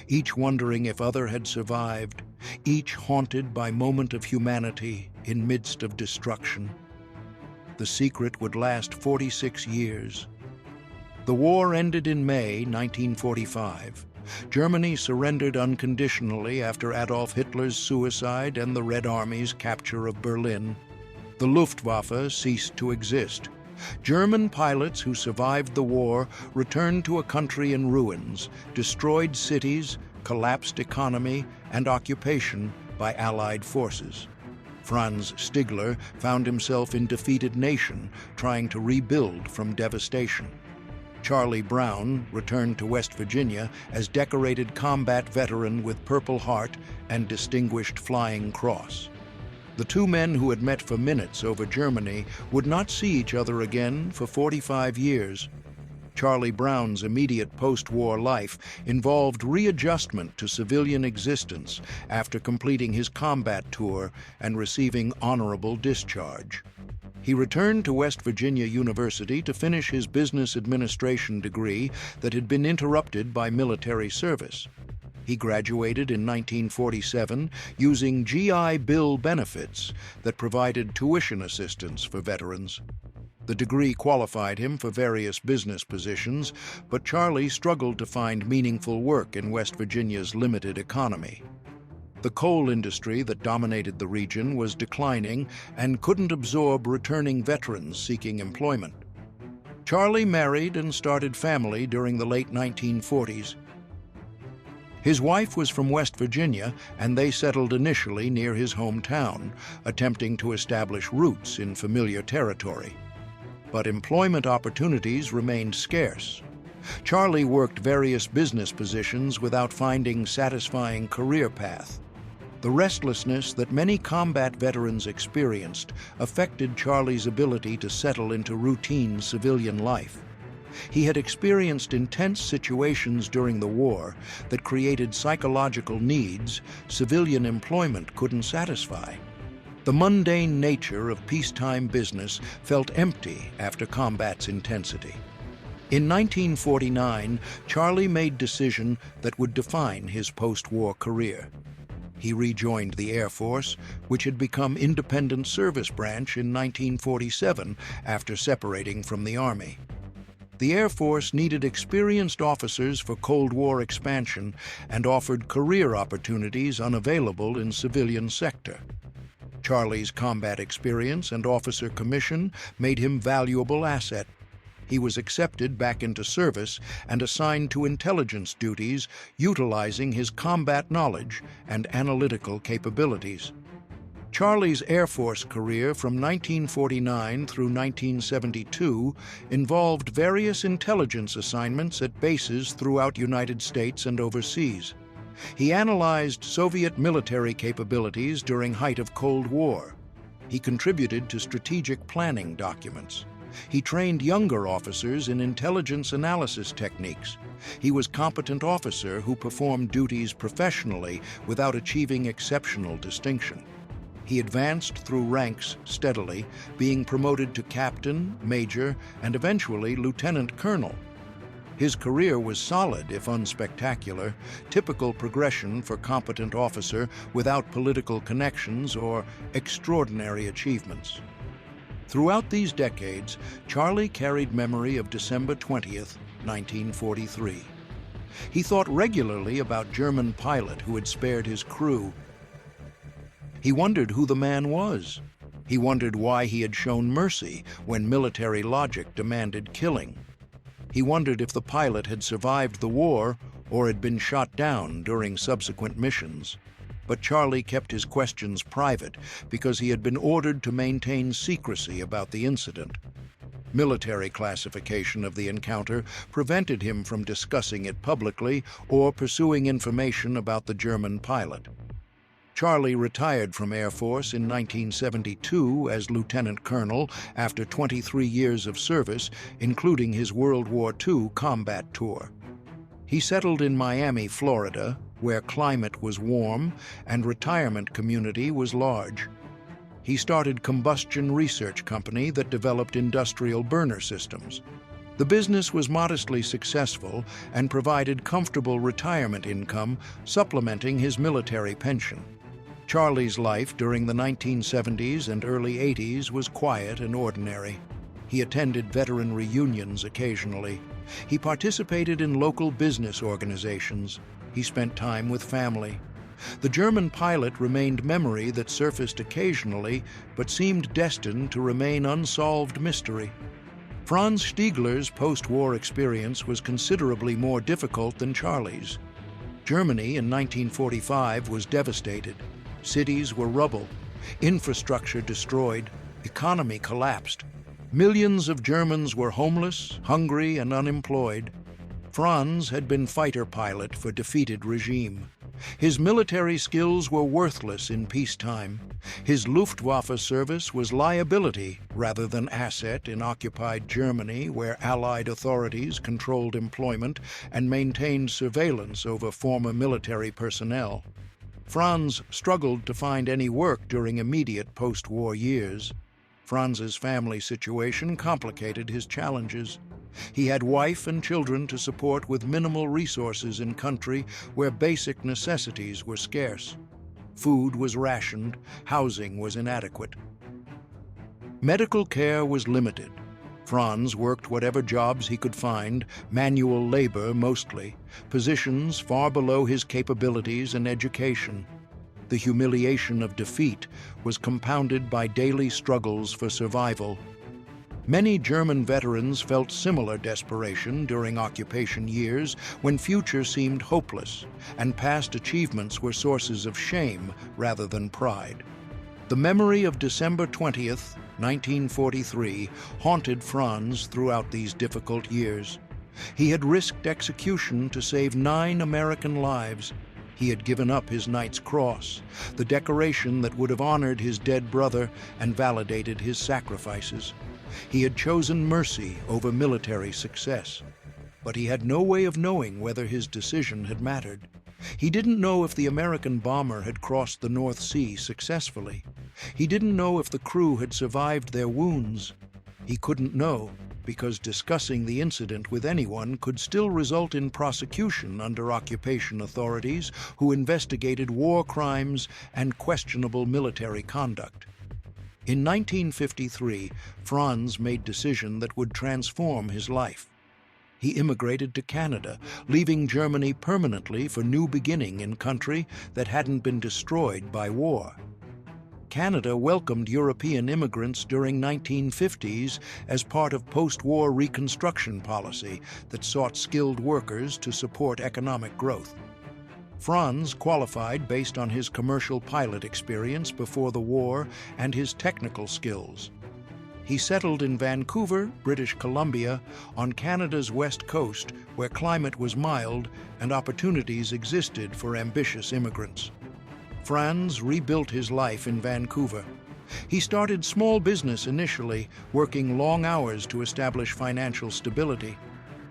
each wondering if other had survived, each haunted by moment of humanity in midst of destruction. The secret would last 46 years. The war ended in May 1945. Germany surrendered unconditionally after Adolf Hitler's suicide and the Red Army's capture of Berlin. The Luftwaffe ceased to exist. German pilots who survived the war returned to a country in ruins, destroyed cities, collapsed economy, and occupation by Allied forces. Franz Stigler found himself in defeated nation, trying to rebuild from devastation. Charlie Brown returned to West Virginia as decorated combat veteran with Purple Heart and Distinguished Flying Cross. The 2 men who had met for minutes over Germany would not see each other again for 45 years. Charlie Brown's immediate post-war life involved readjustment to civilian existence after completing his combat tour and receiving honorable discharge. He returned to West Virginia University to finish his business administration degree that had been interrupted by military service. He graduated in 1947 using GI Bill benefits that provided tuition assistance for veterans. The degree qualified him for various business positions, but Charlie struggled to find meaningful work in West Virginia's limited economy. The coal industry that dominated the region was declining and couldn't absorb returning veterans seeking employment. Charlie married and started family during the late 1940s. His wife was from West Virginia, and they settled initially near his hometown, attempting to establish roots in familiar territory. But employment opportunities remained scarce. Charlie worked various business positions without finding satisfying career path. The restlessness that many combat veterans experienced affected Charlie's ability to settle into routine civilian life. He had experienced intense situations during the war that created psychological needs civilian employment couldn't satisfy. The mundane nature of peacetime business felt empty after combat's intensity. In 1949, Charlie made a decision that would define his post-war career. He rejoined the Air Force, which had become independent service branch in 1947 after separating from the Army. The Air Force needed experienced officers for Cold War expansion and offered career opportunities unavailable in civilian sector. Charlie's combat experience and officer commission made him valuable asset. He was accepted back into service and assigned to intelligence duties, utilizing his combat knowledge and analytical capabilities. Charlie's Air Force career from 1949 through 1972 involved various intelligence assignments at bases throughout United States and overseas. He analyzed Soviet military capabilities during height of Cold War. He contributed to strategic planning documents. He trained younger officers in intelligence analysis techniques. He was a competent officer who performed duties professionally without achieving exceptional distinction. He advanced through ranks steadily, being promoted to captain, major, and eventually lieutenant colonel. His career was solid, if unspectacular, typical progression for competent officer without political connections or extraordinary achievements. Throughout these decades, Charlie carried memory of December 20th, 1943. He thought regularly about German pilot who had spared his crew. He wondered who the man was. He wondered why he had shown mercy when military logic demanded killing. He wondered if the pilot had survived the war or had been shot down during subsequent missions. But Charlie kept his questions private because he had been ordered to maintain secrecy about the incident. Military classification of the encounter prevented him from discussing it publicly or pursuing information about the German pilot. Charlie retired from Air Force in 1972 as lieutenant colonel after 23 years of service, including his World War II combat tour. He settled in Miami, Florida, where climate was warm and retirement community was large. He started combustion research company that developed industrial burner systems. The business was modestly successful and provided comfortable retirement income, supplementing his military pension. Charlie's life during the 1970s and early 80s was quiet and ordinary. He attended veteran reunions occasionally. He participated in local business organizations. He spent time with family. The German pilot remained memory that surfaced occasionally, but seemed destined to remain unsolved mystery. Franz Stiegler's post-war experience was considerably more difficult than Charlie's. Germany in 1945 was devastated. Cities were rubble, infrastructure destroyed, economy collapsed. Millions of Germans were homeless, hungry, and unemployed. Franz had been fighter pilot for defeated regime. His military skills were worthless in peacetime. His Luftwaffe service was liability rather than asset in occupied Germany, where Allied authorities controlled employment and maintained surveillance over former military personnel. Franz struggled to find any work during immediate post-war years. Franz's family situation complicated his challenges. He had wife and children to support with minimal resources in country where basic necessities were scarce. Food was rationed, housing was inadequate. Medical care was limited. Franz worked whatever jobs he could find, manual labor mostly, positions far below his capabilities and education. The humiliation of defeat was compounded by daily struggles for survival. Many German veterans felt similar desperation during occupation years when future seemed hopeless and past achievements were sources of shame rather than pride. The memory of December 20th, 1943 haunted Franz throughout these difficult years. He had risked execution to save 9 American lives. He had given up his Knight's Cross, the decoration that would have honored his dead brother and validated his sacrifices. He had chosen mercy over military success. But he had no way of knowing whether his decision had mattered. He didn't know if the American bomber had crossed the North Sea successfully. He didn't know if the crew had survived their wounds. He couldn't know because discussing the incident with anyone could still result in prosecution under occupation authorities who investigated war crimes and questionable military conduct. In 1953, Franz made a decision that would transform his life. He immigrated to Canada, leaving Germany permanently for new beginning in country that hadn't been destroyed by war. Canada welcomed European immigrants during 1950s as part of post-war reconstruction policy that sought skilled workers to support economic growth. Franz qualified based on his commercial pilot experience before the war and his technical skills. He settled in Vancouver, British Columbia, on Canada's west coast, where climate was mild and opportunities existed for ambitious immigrants. Franz rebuilt his life in Vancouver. He started small business initially, working long hours to establish financial stability.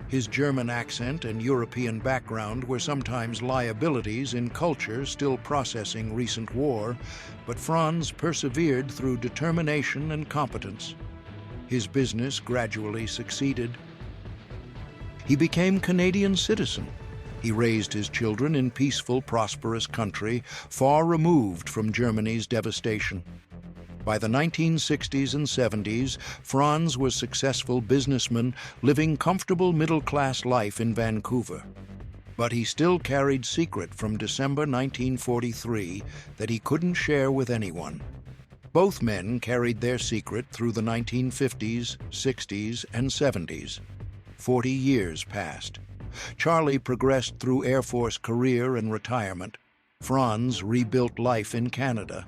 His German accent and European background were sometimes liabilities in culture still processing recent war, but Franz persevered through determination and competence. His business gradually succeeded. He became Canadian citizen. He raised his children in peaceful, prosperous country, far removed from Germany's devastation. By the 1960s and 70s, Franz was a successful businessman living comfortable middle-class life in Vancouver. But he still carried secret from December 1943 that he couldn't share with anyone. Both men carried their secret through the 1950s, 60s, and 70s. 40 years passed. Charlie progressed through Air Force career and retirement. Franz rebuilt life in Canada.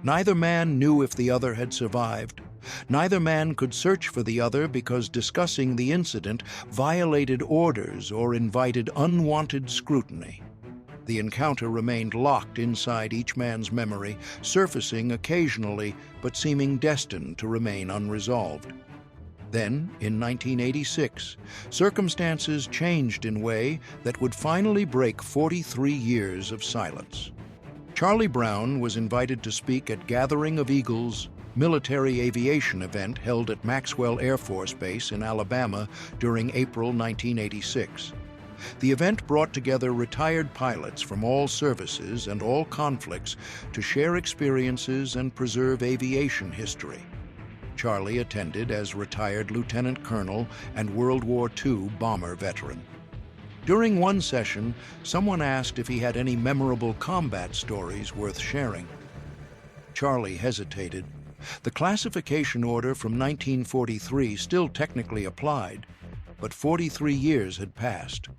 Neither man knew if the other had survived. Neither man could search for the other because discussing the incident violated orders or invited unwanted scrutiny. The encounter remained locked inside each man's memory, surfacing occasionally but seeming destined to remain unresolved. Then, in 1986, circumstances changed in a way that would finally break 43 years of silence. Charlie Brown was invited to speak at Gathering of Eagles military aviation event held at Maxwell Air Force Base in Alabama during April 1986. The event brought together retired pilots from all services and all conflicts to share experiences and preserve aviation history. Charlie attended as retired lieutenant colonel and World War II bomber veteran. During one session, someone asked if he had any memorable combat stories worth sharing. Charlie hesitated. The classification order from 1943 still technically applied, but 43 years had passed.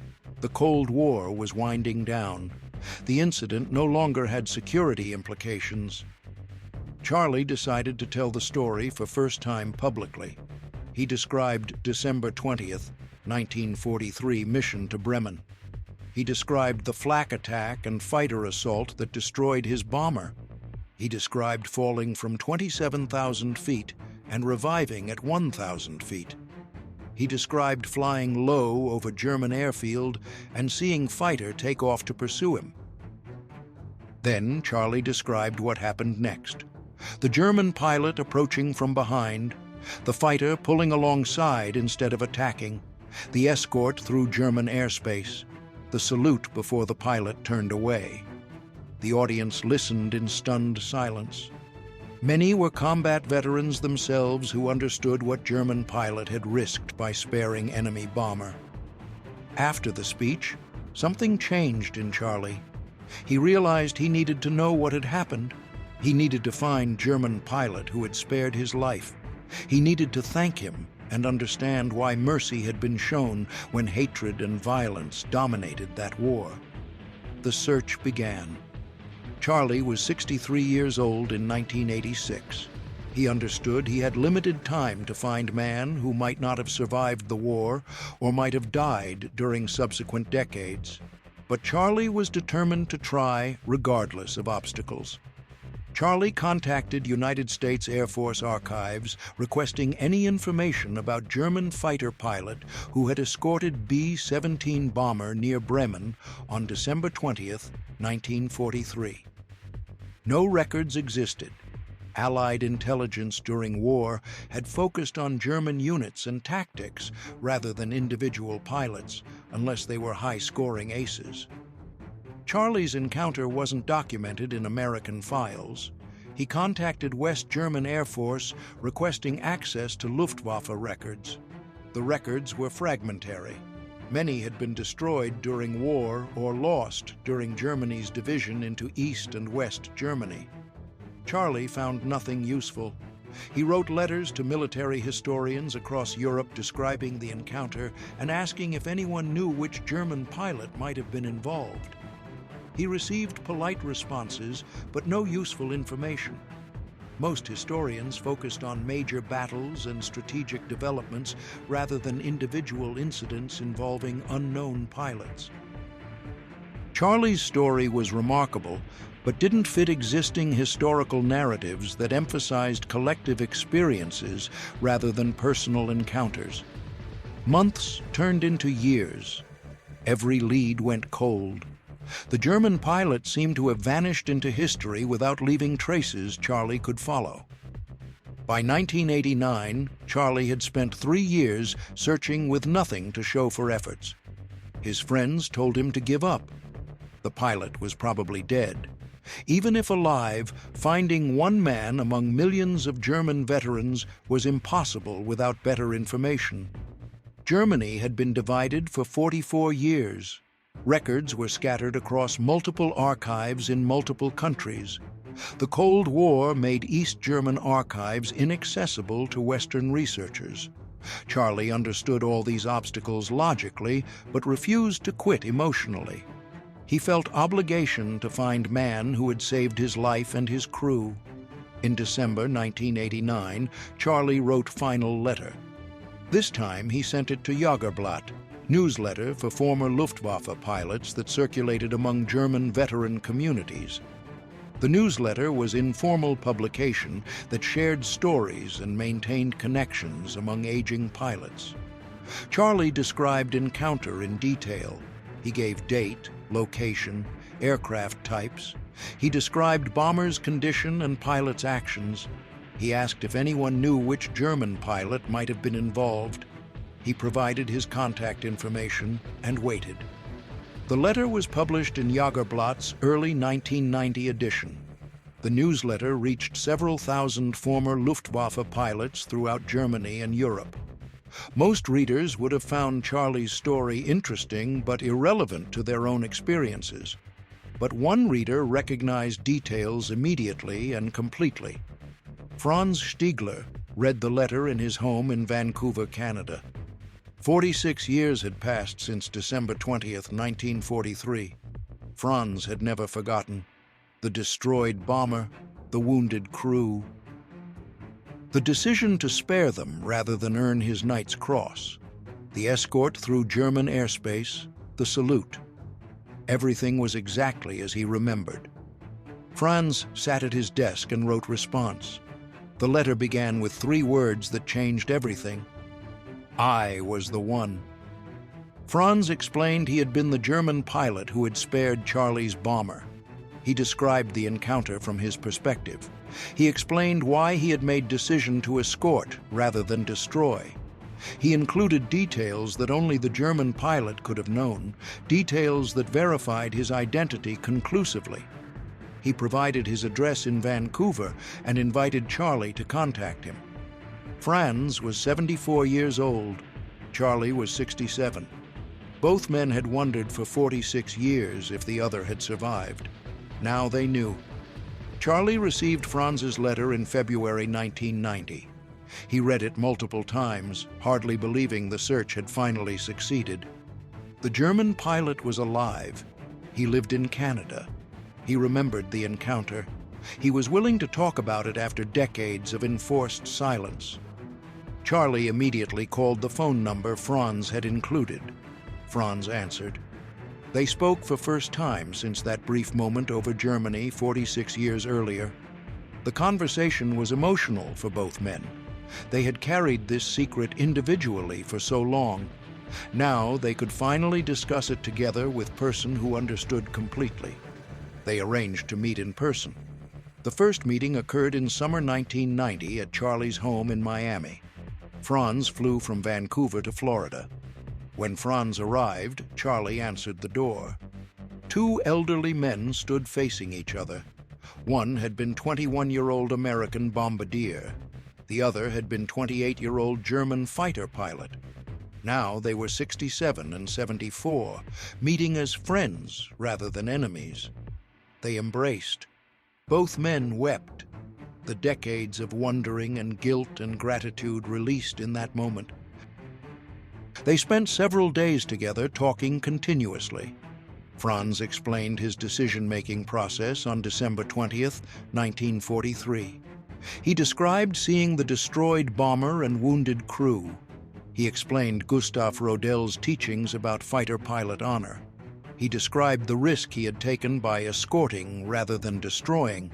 The Cold War was winding down. The incident no longer had security implications. Charlie decided to tell the story for first time publicly. He described December 20th, 1943 mission to Bremen. He described the flak attack and fighter assault that destroyed his bomber. He described falling from 27,000 feet and reviving at 1,000 feet. He described flying low over German airfield and seeing fighter take off to pursue him. Then Charlie described what happened next. The German pilot approaching from behind, the fighter pulling alongside instead of attacking, the escort through German airspace, the salute before the pilot turned away. The audience listened in stunned silence. Many were combat veterans themselves who understood what German pilot had risked by sparing enemy bomber. After the speech, something changed in Charlie. He realized he needed to know what had happened. He needed to find German pilot who had spared his life. He needed to thank him and understand why mercy had been shown when hatred and violence dominated that war. The search began. Charlie was 63 years old in 1986. He understood he had limited time to find man who might not have survived the war or might have died during subsequent decades. But Charlie was determined to try regardless of obstacles. Charlie contacted United States Air Force Archives requesting any information about German fighter pilot who had escorted B-17 bomber near Bremen on December 20th, 1943. No records existed. Allied intelligence during war had focused on German units and tactics rather than individual pilots, unless they were high-scoring aces. Charlie's encounter wasn't documented in American files. He contacted West German Air Force requesting access to Luftwaffe records. The records were fragmentary. Many had been destroyed during war or lost during Germany's division into East and West Germany. Charlie found nothing useful. He wrote letters to military historians across Europe describing the encounter and asking if anyone knew which German pilot might have been involved. He received polite responses, but no useful information. Most historians focused on major battles and strategic developments rather than individual incidents involving unknown pilots. Charlie's story was remarkable, but didn't fit existing historical narratives that emphasized collective experiences rather than personal encounters. Months turned into years. Every lead went cold. The German pilot seemed to have vanished into history without leaving traces Charlie could follow. By 1989, Charlie had spent 3 years searching with nothing to show for efforts. His friends told him to give up. The pilot was probably dead. Even if alive, finding one man among millions of German veterans was impossible without better information. Germany had been divided for 44 years. Records were scattered across multiple archives in multiple countries. The Cold War made East German archives inaccessible to Western researchers. Charlie understood all these obstacles logically, but refused to quit emotionally. He felt obligation to find man who had saved his life and his crew. In December 1989, Charlie wrote final letter. This time he sent it to Jagerblatt, newsletter for former Luftwaffe pilots that circulated among German veteran communities. The newsletter was informal publication that shared stories and maintained connections among aging pilots. Charlie described encounter in detail. He gave date, location, aircraft types. He described bomber's condition and pilot's actions. He asked if anyone knew which German pilot might have been involved. He provided his contact information and waited. The letter was published in Jagerblatt's early 1990 edition. The newsletter reached several thousand former Luftwaffe pilots throughout Germany and Europe. Most readers would have found Charlie's story interesting but irrelevant to their own experiences. But one reader recognized details immediately and completely. Franz Stiegler read the letter in his home in Vancouver, Canada. 46 years had passed since December 20th, 1943. Franz had never forgotten the destroyed bomber, the wounded crew. The decision to spare them rather than earn his Knight's Cross. The escort through German airspace, the salute. Everything was exactly as he remembered. Franz sat at his desk and wrote response. The letter began with 3 words that changed everything. I was the one. Franz explained he had been the German pilot who had spared Charlie's bomber. He described the encounter from his perspective. He explained why he had made decision to escort rather than destroy. He included details that only the German pilot could have known, details that verified his identity conclusively. He provided his address in Vancouver and invited Charlie to contact him. Franz was 74 years old. Charlie was 67. Both men had wondered for 46 years if the other had survived. Now they knew. Charlie received Franz's letter in February 1990. He read it multiple times, hardly believing the search had finally succeeded. The German pilot was alive. He lived in Canada. He remembered the encounter. He was willing to talk about it after decades of enforced silence. Charlie immediately called the phone number Franz had included. Franz answered. They spoke for first time since that brief moment over Germany 46 years earlier. The conversation was emotional for both men. They had carried this secret individually for so long. Now they could finally discuss it together with a person who understood completely. They arranged to meet in person. The first meeting occurred in summer 1990 at Charlie's home in Miami. Franz flew from Vancouver to Florida. When Franz arrived, Charlie answered the door. Two elderly men stood facing each other. One had been 21-year-old American bombardier. The other had been 28-year-old German fighter pilot. Now they were 67 and 74, meeting as friends rather than enemies. They embraced. Both men wept. The decades of wondering and guilt and gratitude released in that moment. They spent several days together talking continuously. Franz explained his decision-making process on December 20th, 1943. He described seeing the destroyed bomber and wounded crew. He explained Gustav Rodel's teachings about fighter pilot honor. He described the risk he had taken by escorting rather than destroying.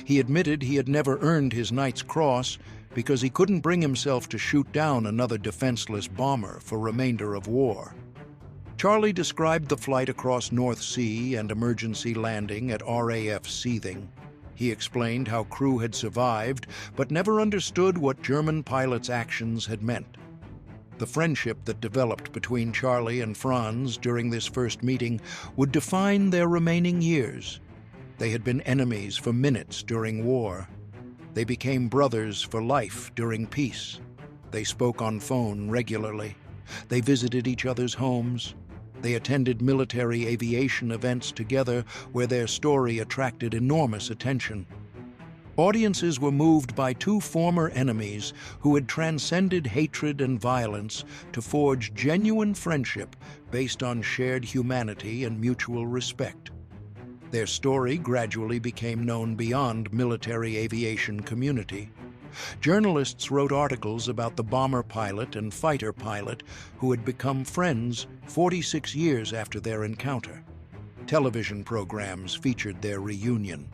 He admitted he had never earned his Knight's Cross because he couldn't bring himself to shoot down another defenseless bomber for remainder of war. Charlie described the flight across North Sea and emergency landing at RAF Seething. He explained how crew had survived, but never understood what German pilots' actions had meant. The friendship that developed between Charlie and Franz during this first meeting would define their remaining years. They had been enemies for minutes during war. They became brothers for life during peace. They spoke on phone regularly. They visited each other's homes. They attended military aviation events together where their story attracted enormous attention. Audiences were moved by two former enemies who had transcended hatred and violence to forge genuine friendship based on shared humanity and mutual respect. Their story gradually became known beyond military aviation community. Journalists wrote articles about the bomber pilot and fighter pilot who had become friends 46 years after their encounter. Television programs featured their reunion.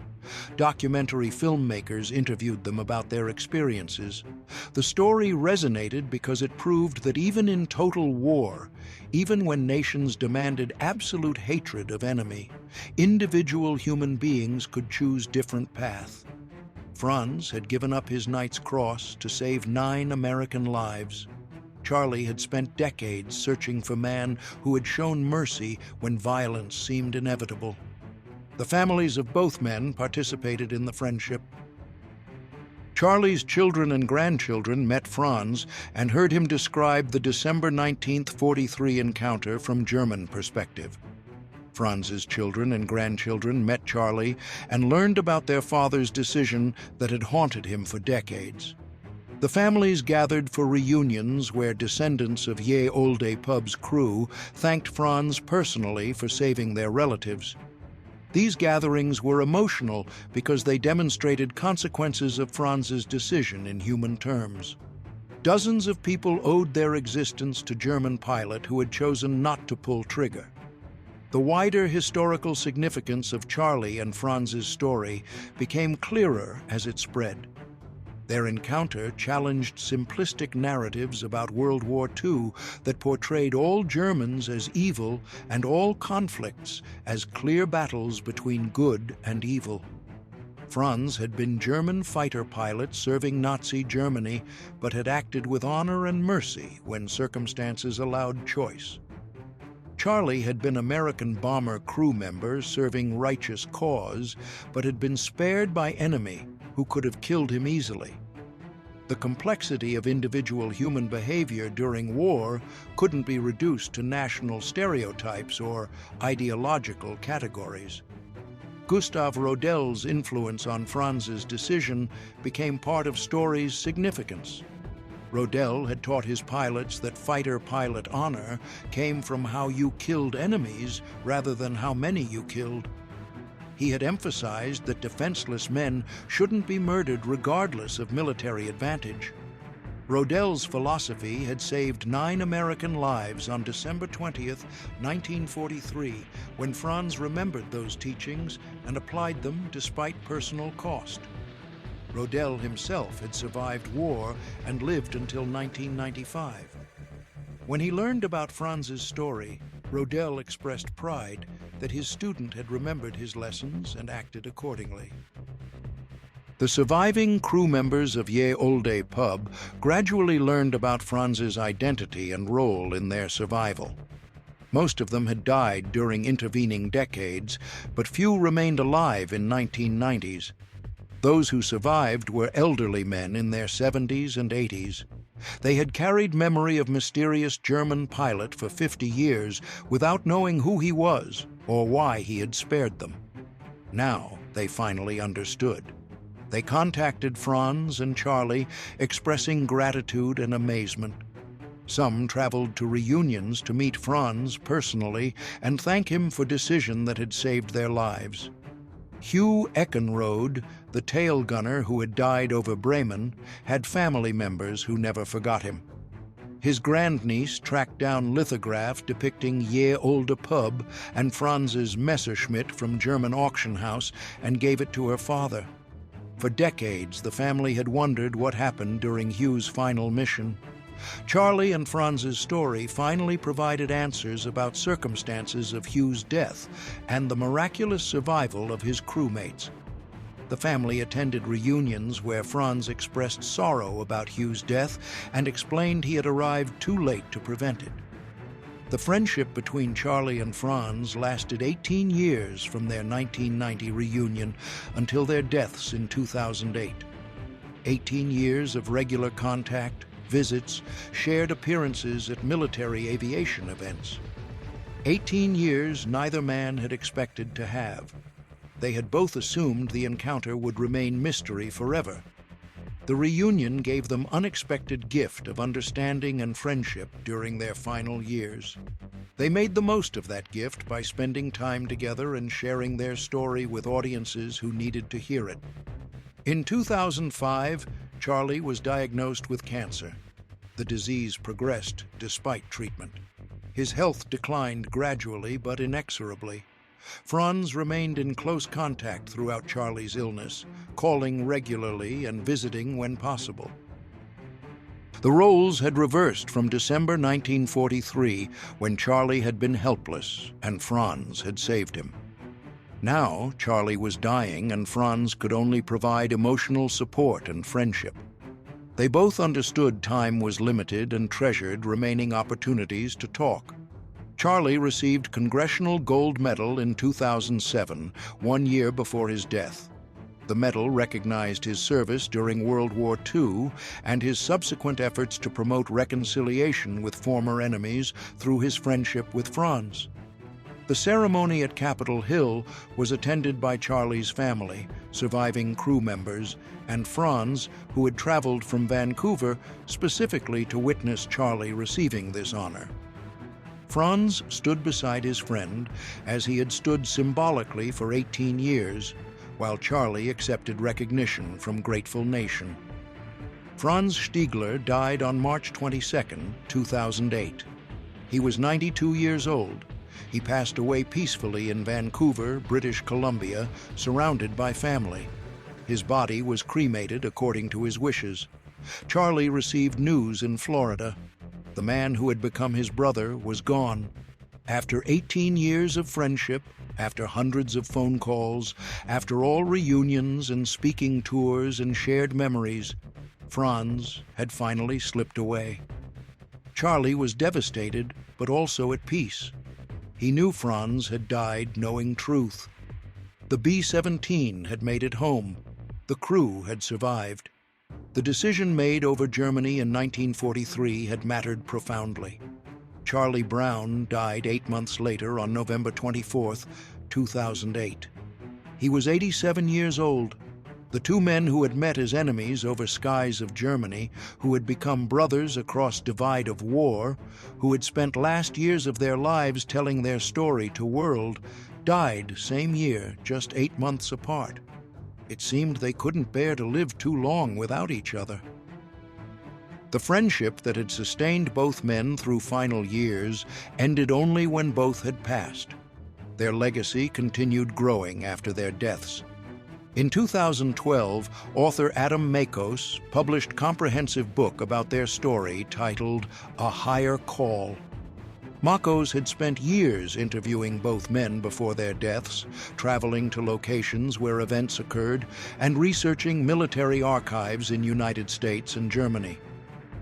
Documentary filmmakers interviewed them about their experiences. The story resonated because it proved that even in total war, even when nations demanded absolute hatred of enemy, individual human beings could choose different paths. Franz had given up his Knight's Cross to save 9 American lives. Charlie had spent decades searching for man who had shown mercy when violence seemed inevitable. The families of both men participated in the friendship. Charlie's children and grandchildren met Franz and heard him describe the December 19, 1943 encounter from German perspective. Franz's children and grandchildren met Charlie and learned about their father's decision that had haunted him for decades. The families gathered for reunions where descendants of Ye Olde Pub's crew thanked Franz personally for saving their relatives. These gatherings were emotional because they demonstrated consequences of Franz's decision in human terms. Dozens of people owed their existence to German pilot who had chosen not to pull trigger. The wider historical significance of Charlie and Franz's story became clearer as it spread. Their encounter challenged simplistic narratives about World War II that portrayed all Germans as evil and all conflicts as clear battles between good and evil. Franz had been German fighter pilot serving Nazi Germany, but had acted with honor and mercy when circumstances allowed choice. Charlie had been American bomber crew member serving righteous cause, but had been spared by enemy who could have killed him easily. The complexity of individual human behavior during war couldn't be reduced to national stereotypes or ideological categories. Gustav Rodel's influence on Franz's decision became part of story's significance. Rodel had taught his pilots that fighter pilot honor came from how you killed enemies rather than how many you killed. He had emphasized that defenseless men shouldn't be murdered regardless of military advantage. Rodell's philosophy had saved 9 American lives on December 20th, 1943, when Franz remembered those teachings and applied them despite personal cost. Rodell himself had survived war and lived until 1995. When he learned about Franz's story, Rodell expressed pride that his student had remembered his lessons and acted accordingly. The surviving crew members of Ye Olde pub gradually learned about Franz's identity and role in their survival. Most of them had died during intervening decades, but few remained alive in 1990s. Those who survived were elderly men in their 70s and 80s. They had carried memory of mysterious German pilot for 50 years without knowing who he was or why he had spared them. Now they finally understood. They contacted Franz and Charlie, expressing gratitude and amazement. Some traveled to reunions to meet Franz personally and thank him for decision that had saved their lives. Hugh Eckenrode, the tail gunner who had died over Bremen, had family members who never forgot him. His grandniece tracked down lithograph depicting Ye Olde pub and Franz's Messerschmitt from German auction house and gave it to her father. For decades, the family had wondered what happened during Hugh's final mission. Charlie and Franz's story finally provided answers about circumstances of Hugh's death and the miraculous survival of his crewmates. The family attended reunions where Franz expressed sorrow about Hugh's death and explained he had arrived too late to prevent it. The friendship between Charlie and Franz lasted 18 years from their 1990 reunion until their deaths in 2008. 18 years of regular contact, visits, shared appearances at military aviation events. 18 years neither man had expected to have. They had both assumed the encounter would remain mystery forever. The reunion gave them unexpected gift of understanding and friendship during their final years. They made the most of that gift by spending time together and sharing their story with audiences who needed to hear it. In 2005, Charlie was diagnosed with cancer. The disease progressed despite treatment. His health declined gradually but inexorably. Franz remained in close contact throughout Charlie's illness, calling regularly and visiting when possible. The roles had reversed from December 1943, when Charlie had been helpless and Franz had saved him. Now, Charlie was dying and Franz could only provide emotional support and friendship. They both understood time was limited and treasured remaining opportunities to talk. Charlie received Congressional Gold Medal in 2007, 1 year before his death. The medal recognized his service during World War II and his subsequent efforts to promote reconciliation with former enemies through his friendship with Franz. The ceremony at Capitol Hill was attended by Charlie's family, surviving crew members, and Franz, who had traveled from Vancouver specifically to witness Charlie receiving this honor. Franz stood beside his friend, as he had stood symbolically for 18 years, while Charlie accepted recognition from grateful nation. Franz Stiegler died on March 22, 2008. He was 92 years old. He passed away peacefully in Vancouver, British Columbia, surrounded by family. His body was cremated according to his wishes. Charlie received news in Florida. The man who had become his brother was gone. After 18 years of friendship, after hundreds of phone calls, after all reunions and speaking tours and shared memories, Franz had finally slipped away. Charlie was devastated, but also at peace. He knew Franz had died knowing truth. The B-17 had made it home. The crew had survived. The decision made over Germany in 1943 had mattered profoundly. Charlie Brown died 8 months later on November 24, 2008. He was 87 years old. The two men who had met as enemies over skies of Germany, who had become brothers across divide of war, who had spent last years of their lives telling their story to world, died same year, just 8 months apart. It seemed they couldn't bear to live too long without each other. The friendship that had sustained both men through final years ended only when both had passed. Their legacy continued growing after their deaths. In 2012, author Adam Makos published a comprehensive book about their story titled A Higher Call. Makos had spent years interviewing both men before their deaths, traveling to locations where events occurred, and researching military archives in United States and Germany.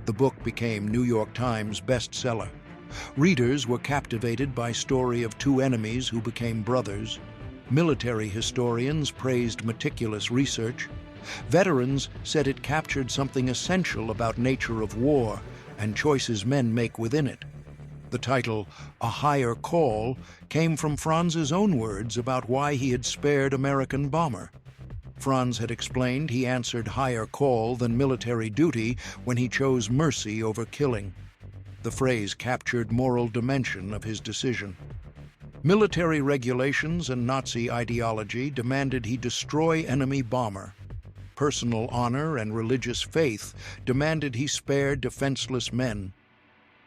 The book became New York Times bestseller. Readers were captivated by the story of two enemies who became brothers. Military historians praised meticulous research. Veterans said it captured something essential about nature of war and choices men make within it. The title, A Higher Call, came from Franz's own words about why he had spared American bomber. Franz had explained he answered higher call than military duty when he chose mercy over killing. The phrase captured moral dimension of his decision. Military regulations and Nazi ideology demanded he destroy enemy bomber. Personal honor and religious faith demanded he spare defenseless men.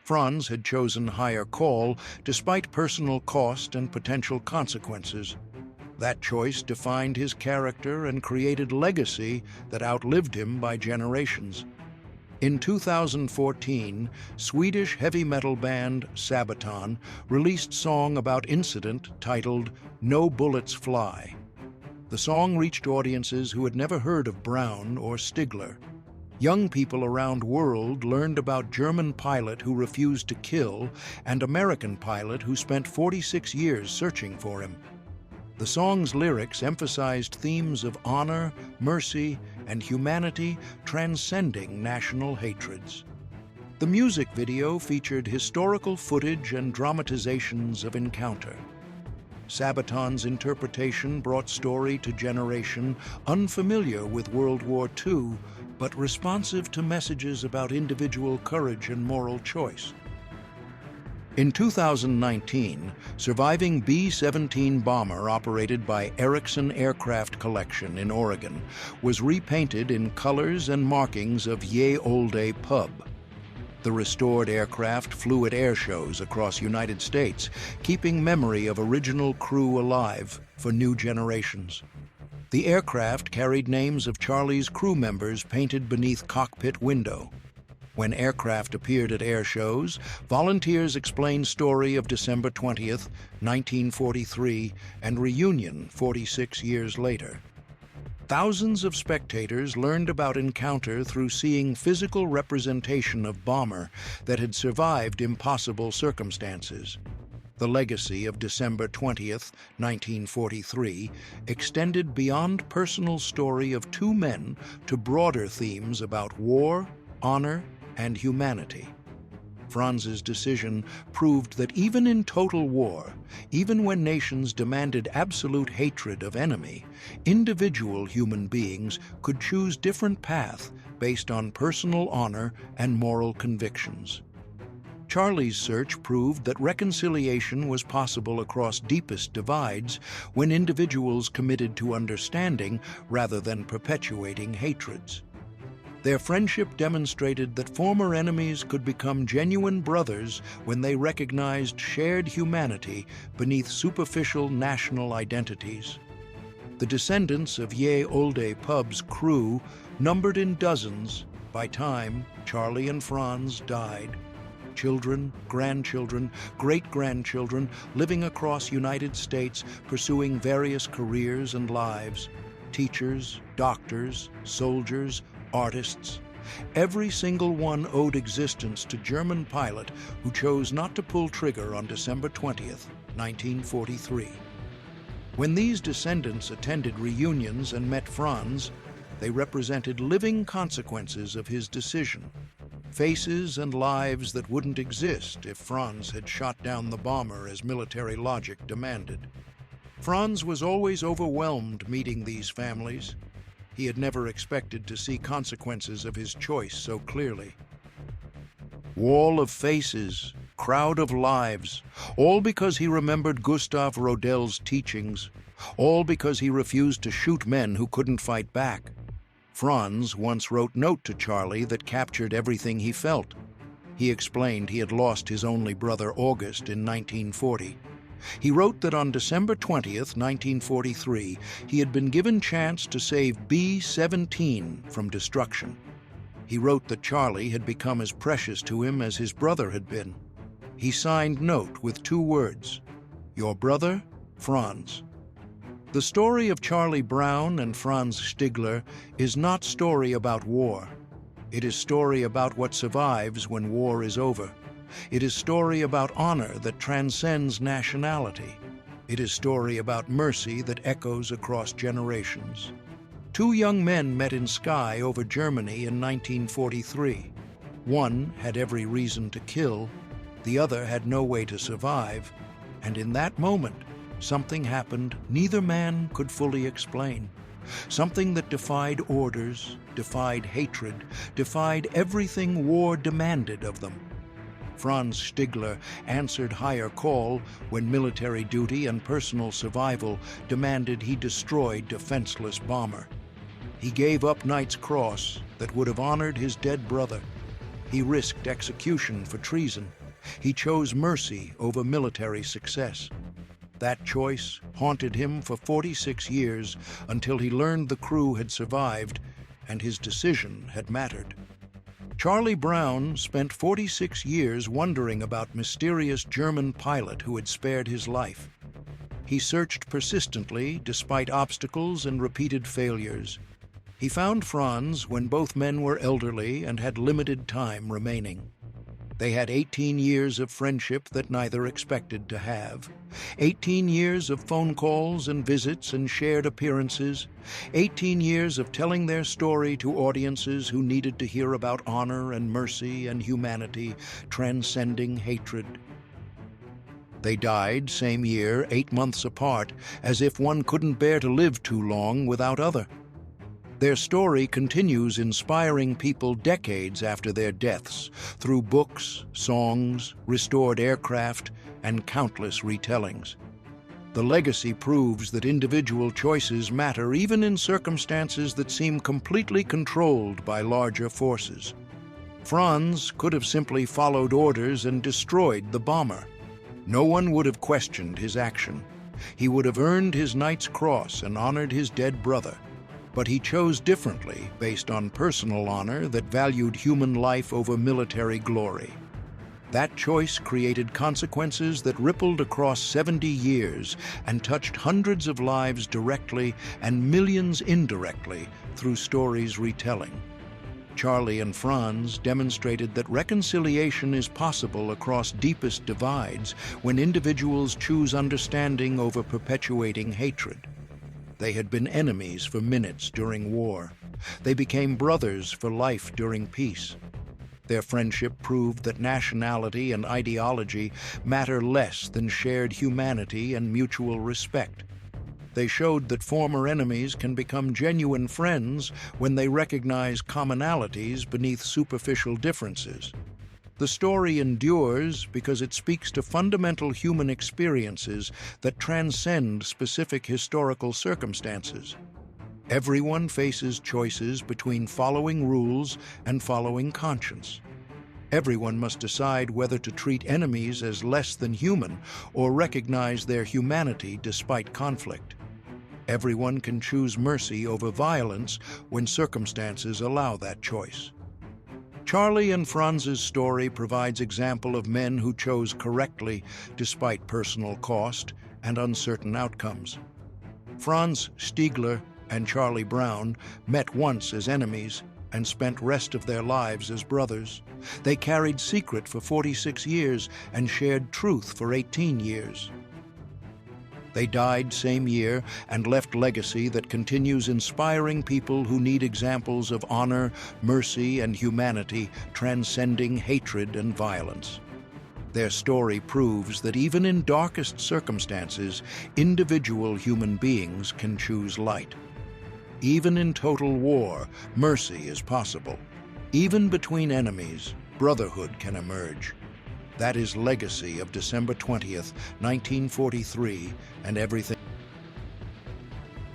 Franz had chosen higher call despite personal cost and potential consequences. That choice defined his character and created legacy that outlived him by generations. In 2014, Swedish heavy metal band Sabaton released a song about incident titled No Bullets Fly. The song reached audiences who had never heard of Brown or Stigler. Young people around the world learned about German pilot who refused to kill and American pilot who spent 46 years searching for him. The song's lyrics emphasized themes of honor, mercy, and humanity transcending national hatreds. The music video featured historical footage and dramatizations of encounter. Sabaton's interpretation brought story to generation unfamiliar with World War II, but responsive to messages about individual courage and moral choice. In 2019, surviving B-17 bomber operated by Erickson Aircraft Collection in Oregon was repainted in colors and markings of Ye Olde Pub. The restored aircraft flew at air shows across United States, keeping memory of original crew alive for new generations. The aircraft carried names of Charlie's crew members painted beneath cockpit window. When aircraft appeared at air shows, volunteers explained story of December 20th, 1943, and reunion 46 years later. Thousands of spectators learned about encounter through seeing physical representation of bomber that had survived impossible circumstances. The legacy of December 20th, 1943, extended beyond personal story of two men to broader themes about war, honor, and humanity. Franz's decision proved that even in total war, even when nations demanded absolute hatred of enemy, individual human beings could choose different paths based on personal honor and moral convictions. Charlie's search proved that reconciliation was possible across deepest divides when individuals committed to understanding rather than perpetuating hatreds. Their friendship demonstrated that former enemies could become genuine brothers when they recognized shared humanity beneath superficial national identities. The descendants of Ye Olde Pub's crew numbered in dozens by time Charlie and Franz died. Children, grandchildren, great-grandchildren living across United States pursuing various careers and lives. Teachers, doctors, soldiers, artists. Every single one owed existence to German pilot who chose not to pull trigger on December 20th, 1943. When these descendants attended reunions and met Franz, they represented living consequences of his decision. Faces and lives that wouldn't exist if Franz had shot down the bomber as military logic demanded. Franz was always overwhelmed meeting these families. He had never expected to see consequences of his choice so clearly. Wall of faces, crowd of lives, all because he remembered Gustav Rodel's teachings, all because he refused to shoot men who couldn't fight back. Franz once wrote a note to Charlie that captured everything he felt. He explained he had lost his only brother August in 1940. He wrote that on December 20th, 1943, he had been given chance to save B-17 from destruction. He wrote that Charlie had become as precious to him as his brother had been. He signed note with 2 words, "Your brother, Franz." The story of Charlie Brown and Franz Stigler is not story about war. It is story about what survives when war is over. It is story about honor that transcends nationality. It is story about mercy that echoes across generations. 2 young men met in Skye over Germany in 1943. One had every reason to kill, the other had no way to survive, and in that moment, something happened neither man could fully explain. Something that defied orders, defied hatred, defied everything war demanded of them. Franz Stigler answered higher call when military duty and personal survival demanded he destroy defenseless bomber. He gave up Knight's Cross that would have honored his dead brother. He risked execution for treason. He chose mercy over military success. That choice haunted him for 46 years until he learned the crew had survived and his decision had mattered. Charlie Brown spent 46 years wondering about mysterious German pilot who had spared his life. He searched persistently despite obstacles and repeated failures. He found Franz when both men were elderly and had limited time remaining. They had 18 years of friendship that neither expected to have. 18 years of phone calls and visits and shared appearances. 18 years of telling their story to audiences who needed to hear about honor and mercy and humanity, transcending hatred. They died same year, 8 months apart, as if one couldn't bear to live too long without other. Their story continues inspiring people decades after their deaths through books, songs, restored aircraft, and countless retellings. The legacy proves that individual choices matter even in circumstances that seem completely controlled by larger forces. Franz could have simply followed orders and destroyed the bomber. No one would have questioned his action. He would have earned his Knight's Cross and honored his dead brother. But he chose differently based on personal honor that valued human life over military glory. That choice created consequences that rippled across 70 years and touched hundreds of lives directly and millions indirectly through stories retelling. Charlie and Franz demonstrated that reconciliation is possible across deepest divides when individuals choose understanding over perpetuating hatred. They had been enemies for minutes during war. They became brothers for life during peace. Their friendship proved that nationality and ideology matter less than shared humanity and mutual respect. They showed that former enemies can become genuine friends when they recognize commonalities beneath superficial differences. The story endures because it speaks to fundamental human experiences that transcend specific historical circumstances. Everyone faces choices between following rules and following conscience. Everyone must decide whether to treat enemies as less than human or recognize their humanity despite conflict. Everyone can choose mercy over violence when circumstances allow that choice. Charlie and Franz's story provides example of men who chose correctly despite personal cost and uncertain outcomes. Franz Stigler and Charlie Brown met once as enemies and spent rest of their lives as brothers. They carried secret for 46 years and shared truth for 18 years. They died same year and left legacy that continues inspiring people who need examples of honor, mercy, and humanity transcending hatred and violence. Their story proves that even in darkest circumstances, individual human beings can choose light. Even in total war, mercy is possible. Even between enemies, brotherhood can emerge. That is legacy of December 20th, 1943, and everything.